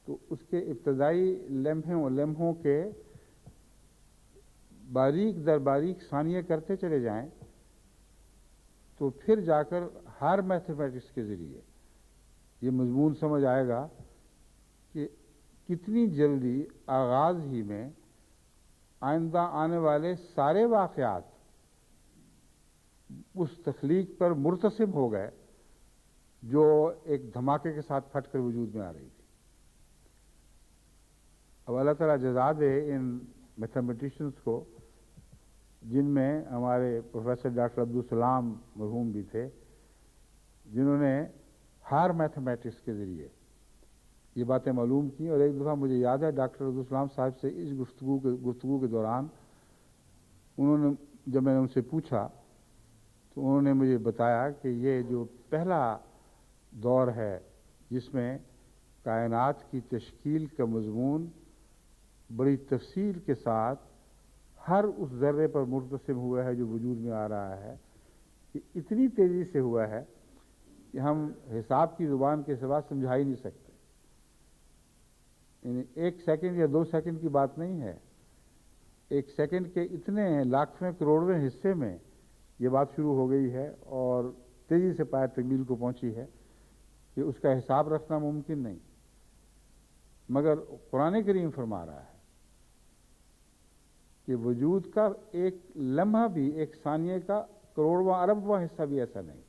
تو اس کے ابتدائی لمحوں کے باریک در باریک ثانیے کرتے چلے جائیں تو پھر جا کر ہر میتھمیٹکس کے ذریعے یہ مضمون سمجھ آئے گا کہ کتنی جلدی آغاز ہی میں آئندہ آنے والے سارے واقعات اس تخلیق پر مرتسم ہو گئے جو ایک دھماکے کے ساتھ پھٹ کر وجود میں آ رہی تھی۔ اب اللہ تعالیٰ جزا دے ان میتھمیٹیشنز کو، جن میں ہمارے پروفیسر ڈاکٹر عبدالسلام مرحوم بھی تھے، جنہوں نے ہر میتھمیٹکس کے ذریعے یہ باتیں معلوم کی۔ اور ایک دفعہ مجھے یاد ہے ڈاکٹر عبدالسلام صاحب سے اس گفتگو کے دوران جب میں نے ان سے پوچھا تو انہوں نے مجھے بتایا کہ یہ جو پہلا دور ہے جس میں کائنات کی تشکیل کا مضمون بڑی تفصیل کے ساتھ ہر اس ذرے پر مرتسم ہوا ہے جو وجود میں آ رہا ہے، کہ اتنی تیزی سے ہوا ہے کہ ہم حساب کی زبان کے سوا سمجھا ہی نہیں سکتے۔ یعنی 1 سیکنڈ یا 2 سیکنڈ کی بات نہیں ہے، 1 سیکنڈ کے اتنے لاکھویں کروڑویں حصے میں یہ بات شروع ہو گئی ہے اور تیزی سے پایہ تکمیل کو پہنچی ہے کہ اس کا حساب رکھنا ممکن نہیں۔ مگر قرآن کریم فرما رہا ہے کہ وجود کا ایک لمحہ بھی، ایک ثانیے کا کروڑواں اربواں حصہ بھی ایسا نہیں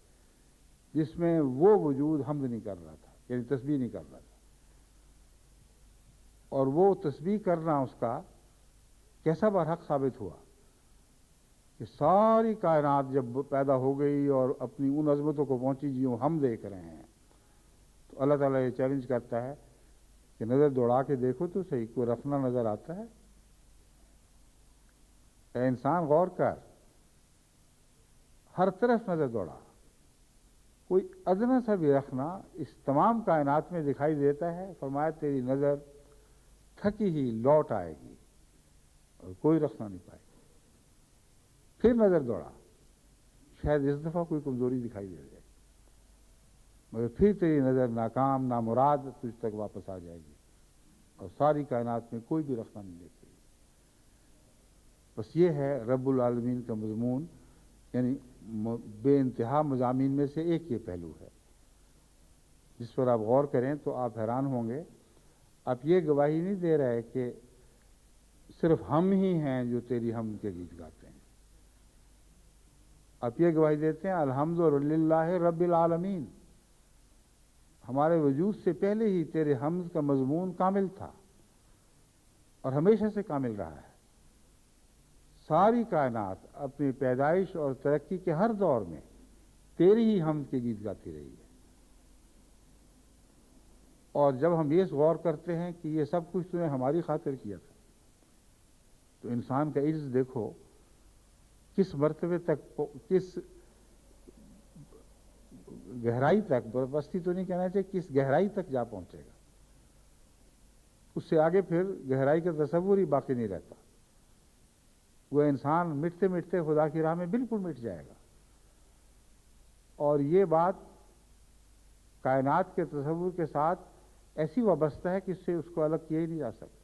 جس میں وہ وجود حمد نہیں کر رہا تھا، یعنی تسبیح نہیں کر رہا تھا۔ اور وہ تسبیح کرنا اس کا کیسا برحق ثابت ہوا کہ ساری کائنات جب پیدا ہو گئی اور اپنی ان عظمتوں کو پہنچی جو ہم دیکھ رہے ہیں، تو اللہ تعالیٰ یہ چیلنج کرتا ہے کہ نظر دوڑا کے دیکھو تو صحیح، کوئی رفنا نظر آتا ہے؟ اے انسان غور کر، ہر طرف نظر دوڑا، کوئی ادنا سا بھی رکھنا اس تمام کائنات میں دکھائی دیتا ہے؟ فرمایا تیری نظر تھکی ہی لوٹ آئے گی اور کوئی رکھنا نہیں پائے گی۔ پھر نظر دوڑا، شاید اس دفعہ کوئی کمزوری دکھائی دے جائے، مگر پھر تیری نظر ناکام نامراد تجھ تک واپس آ جائے گی اور ساری کائنات میں کوئی بھی رکھنا نہیں دیکھے گی۔ بس یہ ہے رب العالمین کا مضمون، یعنی بے انتہا مضامین میں سے ایک یہ پہلو ہے جس پر آپ غور کریں تو آپ حیران ہوں گے۔ آپ یہ گواہی نہیں دے رہے کہ صرف ہم ہی ہیں جو تیری حمد کے گیت گاتے ہیں، آپ یہ گواہی دیتے ہیں الحمدللہ رب العالمین، ہمارے وجود سے پہلے ہی تیرے حمد کا مضمون کامل تھا اور ہمیشہ سے کامل رہا ہے۔ ساری کائنات اپنی پیدائش اور ترقی کے ہر دور میں تیری ہی حمد کے گیت گاتی رہی ہے۔ اور جب ہم یہ غور کرتے ہیں کہ یہ سب کچھ تو نے ہماری خاطر کیا تھا، تو انسان کا عجز دیکھو کس مرتبے تک، کس گہرائی تک، بستی تو نہیں کہنا چاہیے، کس گہرائی تک جا پہنچے گا. اس سے آگے پھر گہرائی کا تصور ہی باقی نہیں رہتا. وہ انسان مٹتے مٹتے خدا کی راہ میں بالکل مٹ جائے گا. اور یہ بات کائنات کے تصور کے ساتھ ایسی وابستہ ہے کہ اس سے اس کو الگ کیا ہی نہیں جا سکتا.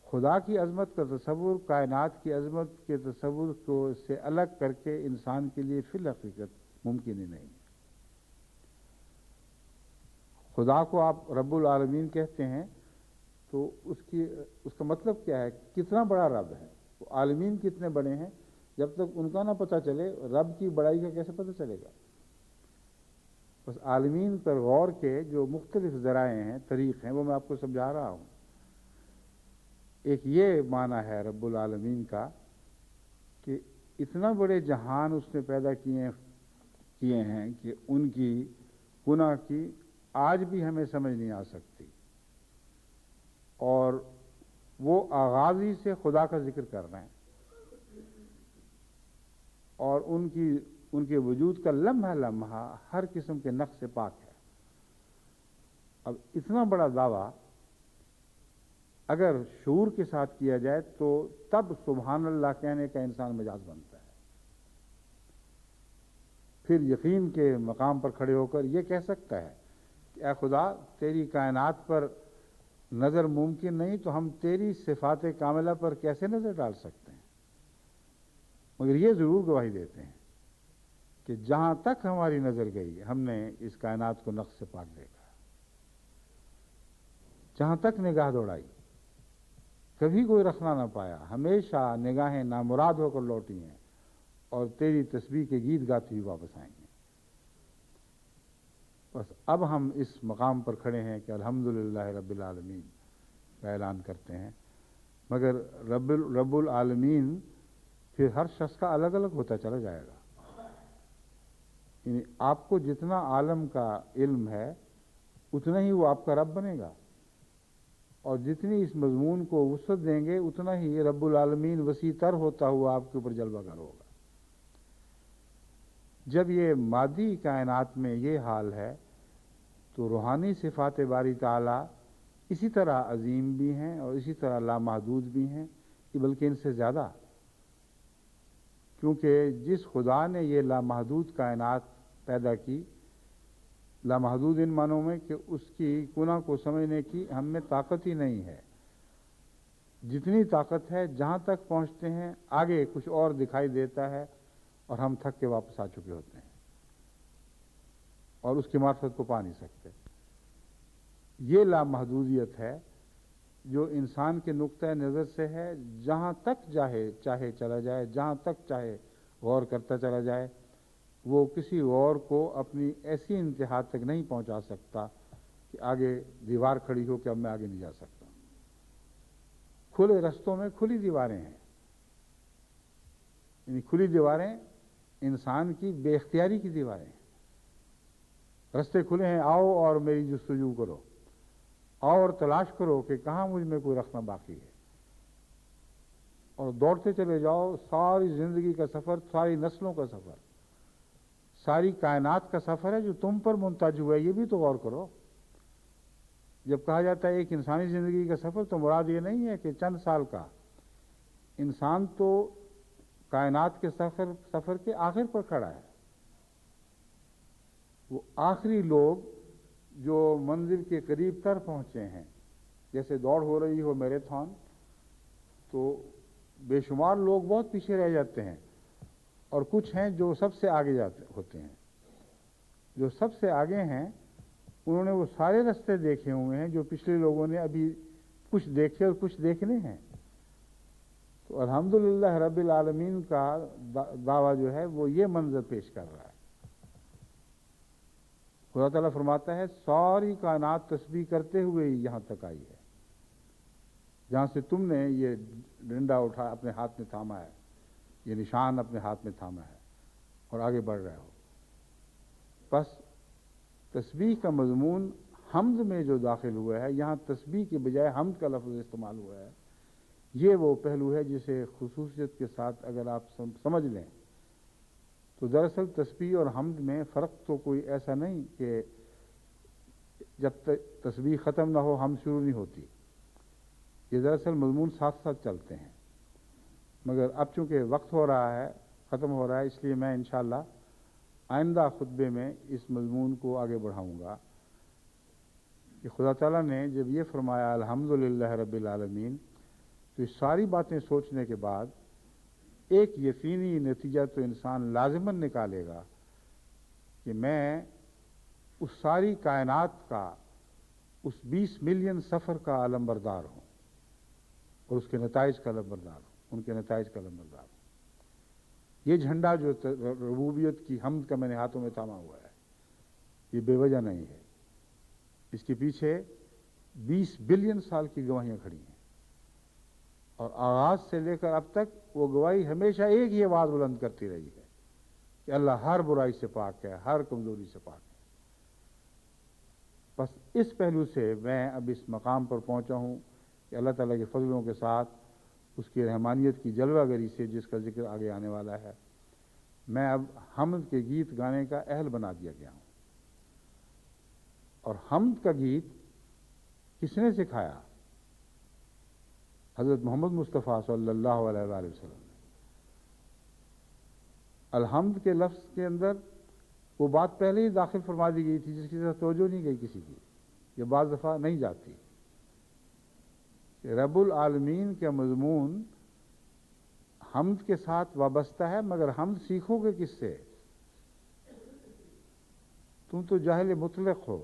خدا کی عظمت کا تصور کائنات کی عظمت کے تصور کو اس سے الگ کر کے انسان کے لیے فی الحقیقت ممکن ہی نہیں. خدا کو آپ رب العالمین کہتے ہیں تو اس کا مطلب کیا ہے؟ کتنا بڑا رب ہے. وہ عالمین کتنے بڑے ہیں، جب تک ان کا نہ پتہ چلے رب کی بڑائی کا کیسے پتہ چلے گا؟ بس عالمین پر غور کے جو مختلف ذرائع ہیں، طریق ہیں، وہ میں آپ کو سمجھا رہا ہوں. ایک یہ معنی ہے رب العالمین کا کہ اتنا بڑے جہان اس نے پیدا کیے ہیں کہ ان کی گناہ کی آج بھی ہمیں سمجھ نہیں آ سکتی. اور وہ آغاز ہی سے خدا کا ذکر کر رہے ہیں، اور ان کے وجود کا لمحہ لمحہ ہر قسم کے نقص سے پاک ہے. اب اتنا بڑا دعویٰ اگر شعور کے ساتھ کیا جائے تو تب سبحان اللہ کہنے کا انسان مجاز بنتا ہے. پھر یقین کے مقام پر کھڑے ہو کر یہ کہہ سکتا ہے کہ اے خدا، تیری کائنات پر نظر ممکن نہیں تو ہم تیری صفات کاملہ پر کیسے نظر ڈال سکتے ہیں؟ مگر یہ ضرور گواہی دیتے ہیں کہ جہاں تک ہماری نظر گئی ہم نے اس کائنات کو نقص سے پاک دیکھا. جہاں تک نگاہ دوڑائی کبھی کوئی رکھنا نہ پایا، ہمیشہ نگاہیں نامراد ہو کر لوٹی ہیں اور تیری تسبیح کے گیت گاتی ہوئی واپس آئیں گے. بس اب ہم اس مقام پر کھڑے ہیں کہ الحمدللہ رب العالمین کا اعلان کرتے ہیں. مگر رب العالمین پھر ہر شخص کا الگ الگ ہوتا چلا جائے گا. یعنی آپ کو جتنا عالم کا علم ہے اتنا ہی وہ آپ کا رب بنے گا، اور جتنی اس مضمون کو وسعت دیں گے اتنا ہی رب العالمین وسیع تر ہوتا ہوا آپ کے اوپر جلوہ گر ہوگا. جب یہ مادی کائنات میں یہ حال ہے تو روحانی صفات باری تعالیٰ اسی طرح عظیم بھی ہیں اور اسی طرح لامحدود بھی ہیں، بلکہ ان سے زیادہ. کیونکہ جس خدا نے یہ لامحدود کائنات پیدا کی، لامحدود ان معنوں میں کہ اس کی گناہ کو سمجھنے کی ہم میں طاقت ہی نہیں ہے. جتنی طاقت ہے جہاں تک پہنچتے ہیں آگے کچھ اور دکھائی دیتا ہے اور ہم تھک کے واپس آ چکے ہوتے ہیں اور اس کی معرفت کو پا نہیں سکتے. یہ لامحدودیت ہے جو انسان کے نقطۂ نظر سے ہے. جہاں تک چاہے چلا جائے، جہاں تک چاہے غور کرتا چلا جائے، وہ کسی غور کو اپنی ایسی انتہا تک نہیں پہنچا سکتا کہ آگے دیوار کھڑی ہو کہ اب میں آگے نہیں جا سکتا. کھلے رستوں میں کھلی دیواریں ہیں، یعنی کھلی دیواریں انسان کی بے اختیاری کی دیواریں ہیں. رستے کھلے ہیں، آؤ اور میری جستجو کرو، آؤ اور تلاش کرو کہ کہاں مجھ میں کوئی رکھنا باقی ہے، اور دوڑتے چلے جاؤ. ساری زندگی کا سفر، ساری نسلوں کا سفر، ساری کائنات کا سفر ہے جو تم پر منتج ہوا ہے. یہ بھی تو غور کرو. جب کہا جاتا ہے ایک انسانی زندگی کا سفر تو مراد یہ نہیں ہے کہ چند سال کا. انسان تو کائنات کے سفر کے آخر پر کھڑا ہے. وہ آخری لوگ جو منزل کے قریب تر پہنچے ہیں، جیسے دوڑ ہو رہی ہو میراتھن، تو بے شمار لوگ بہت پیچھے رہ جاتے ہیں، اور کچھ ہیں جو سب سے آگے جاتے ہوتے ہیں. جو سب سے آگے ہیں انہوں نے وہ سارے رستے دیکھے ہوئے ہیں جو پچھلے لوگوں نے ابھی کچھ دیکھے اور کچھ دیکھنے ہیں. تو الحمدللہ رب العالمین کا دعویٰ جو ہے وہ یہ منظر پیش کر رہا ہے. خدا تعالیٰ فرماتا ہے ساری کائنات تسبیح کرتے ہوئے ہی یہاں تک آئی ہے، جہاں سے تم نے یہ ڈنڈا اٹھا اپنے ہاتھ میں تھاما ہے، یہ نشان اپنے ہاتھ میں تھاما ہے اور آگے بڑھ رہے ہو. بس تسبیح کا مضمون حمد میں جو داخل ہوا ہے، یہاں تسبیح کے بجائے حمد کا لفظ استعمال ہوا ہے. یہ وہ پہلو ہے جسے خصوصیت کے ساتھ اگر آپ سمجھ لیں تو دراصل تسبیح اور حمد میں فرق تو کوئی ایسا نہیں کہ جب تک تسبیح ختم نہ ہو حمد شروع نہیں ہوتی. یہ دراصل مضمون ساتھ ساتھ چلتے ہیں، مگر اب چونکہ وقت ہو رہا ہے، ختم ہو رہا ہے، اس لیے میں انشاءاللہ آئندہ خطبے میں اس مضمون کو آگے بڑھاؤں گا کہ خدا تعالیٰ نے جب یہ فرمایا الحمدللہ رب العالمین، تو یہ ساری باتیں سوچنے کے بعد ایک یقینی نتیجہ تو انسان لازماً نکالے گا کہ میں اس ساری کائنات کا، اس 20 ملین سفر کا علمبردار ہوں اور اس کے نتائج کا علمبردار ہوں، ان کے نتائج کا علمبردار ہوں. یہ جھنڈا جو ربوبیت کی حمد کا میں نے ہاتھوں میں تھاما ہوا ہے، یہ بے وجہ نہیں ہے. اس کے پیچھے 20 بلین سال کی گواہیاں کھڑی ہیں، اور آغاز سے لے کر اب تک وہ گواہی ہمیشہ ایک ہی آواز بلند کرتی رہی ہے کہ اللہ ہر برائی سے پاک ہے، ہر کمزوری سے پاک ہے. بس اس پہلو سے میں اب اس مقام پر پہنچا ہوں کہ اللہ تعالیٰ کے فضلوں کے ساتھ اس کی رحمانیت کی جلوہ گری سے، جس کا ذکر آگے آنے والا ہے، میں اب حمد کے گیت گانے کا اہل بنا دیا گیا ہوں. اور حمد کا گیت کس نے سکھایا؟ حضرت محمد مصطفیٰ صلی اللہ علیہ وآلہ وسلم نے. الحمد کے لفظ کے اندر وہ بات پہلے ہی داخل فرما دی گئی تھی جس کی طرف توجہ نہیں گئی کسی کی، یہ بعض دفعہ نہیں جاتی کہ رب العالمین کا مضمون حمد کے ساتھ وابستہ ہے، مگر حمد سیکھو گے کس سے؟ تم تو جاہل مطلق ہو،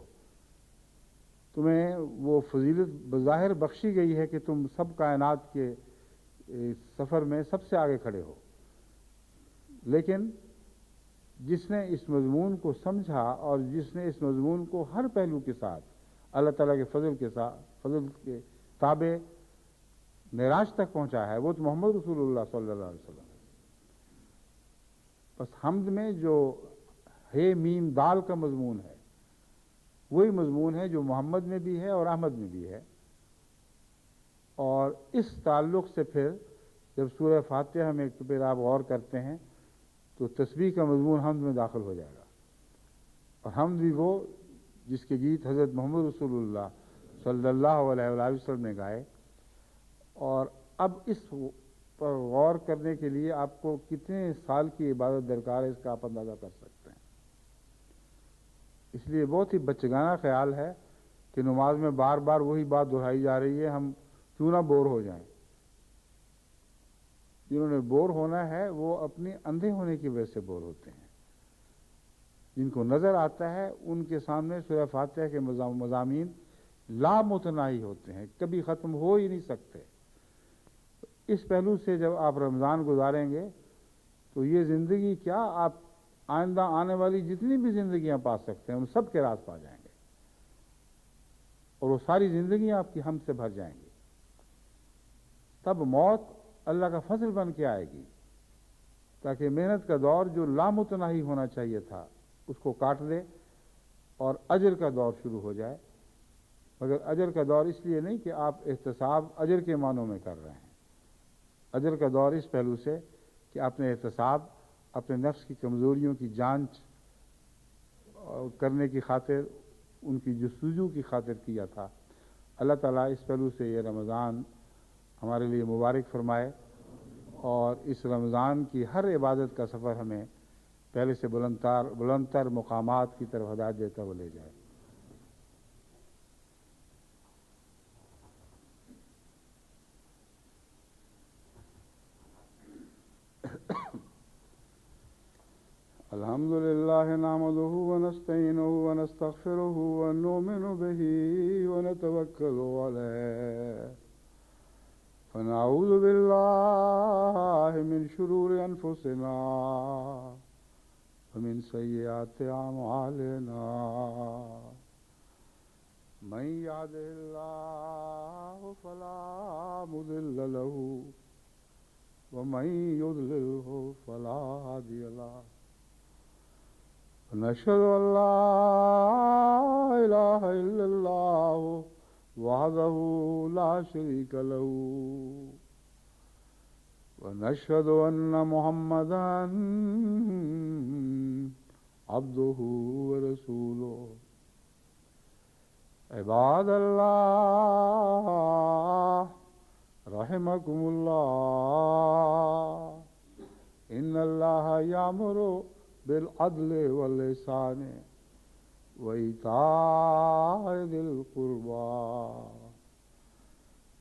تمہیں وہ فضیلت بظاہر بخشی گئی ہے کہ تم سب کائنات کے سفر میں سب سے آگے کھڑے ہو، لیکن جس نے اس مضمون کو سمجھا اور جس نے اس مضمون کو ہر پہلو کے ساتھ اللہ تعالیٰ کے فضل کے تابع معراج تک پہنچا ہے، وہ تو محمد رسول اللہ صلی اللہ علیہ وسلم ہے. بس حمد میں جو ہے میم دال کا مضمون ہے، وہی مضمون ہے جو محمد میں بھی ہے اور احمد میں بھی ہے. اور اس تعلق سے پھر جب سورہ فاتحہ میں پھر آپ غور کرتے ہیں تو تسبیح کا مضمون حمد میں داخل ہو جائے گا. اور حمد بھی وہ جس کے گیت حضرت محمد رسول اللہ صلی اللہ علیہ وآلہ وسلم نے گائے. اور اب اس پر غور کرنے کے لیے آپ کو کتنے سال کی عبادت درکار ہے، اس کا آپ اندازہ کر سکتے ہیں. اس لیے بہت ہی بچگانہ خیال ہے کہ نماز میں بار بار وہی بات دہرائی جا رہی ہے، ہم کیوں نہ بور ہو جائیں. جنہوں نے بور ہونا ہے وہ اپنے اندھے ہونے کی وجہ سے بور ہوتے ہیں. جن کو نظر آتا ہے ان کے سامنے سورہ فاتحہ کے مضامین لامتناہی ہوتے ہیں، کبھی ختم ہو ہی نہیں سکتے. اس پہلو سے جب آپ رمضان گزاریں گے تو یہ زندگی کیا، آپ آئندہ آنے والی جتنی بھی زندگیاں پا سکتے ہیں ان سب کے راز پا جائیں گے، اور وہ ساری زندگیاں آپ کی ہم سے بھر جائیں گی. تب موت اللہ کا فضل بن کے آئے گی تاکہ محنت کا دور جو لامتناہی ہونا چاہیے تھا اس کو کاٹ دے اور اجر کا دور شروع ہو جائے. مگر اجر کا دور اس لیے نہیں کہ آپ احتساب اجر کے معنوں میں کر رہے ہیں. اجر کا دور اس پہلو سے کہ اپنے احتساب اپنے نفس کی کمزوریوں کی جانچ کرنے کی خاطر، ان کی جستجو کی خاطر کیا تھا. اللہ تعالیٰ اس پہلو سے یہ رمضان ہمارے لیے مبارک فرمائے اور اس رمضان کی ہر عبادت کا سفر ہمیں پہلے سے بلندتر مقامات کی طرف ہدایت دیتا ہوا لے جائے. الحمد لله نحمده ونستعينه ونستغفره ونؤمن به ونتوكل عليه ونعوذ بالله من شرور أنفسنا ومن سيئات أعمالنا من يهده الله فلا مضل له ومن يضلله فلا هادي له ونشهد أن لا إله إلا الله وحده لا شريك له ونشهد أن محمدا عبده ورسوله عباد الله رحمكم الله إن الله يأمر بالعدل والإحسان وإيتاء ذي القربى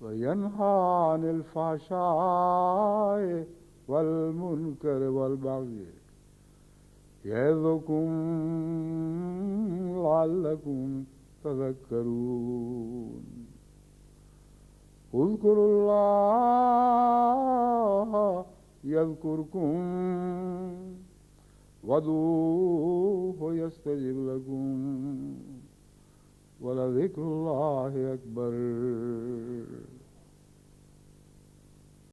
وينهى عن الفحشاء والمنكر والبغي يعظكم لعلكم تذكرون اذكروا الله يذكركم وادعوه يستجب لكم ولذكر الله أكبر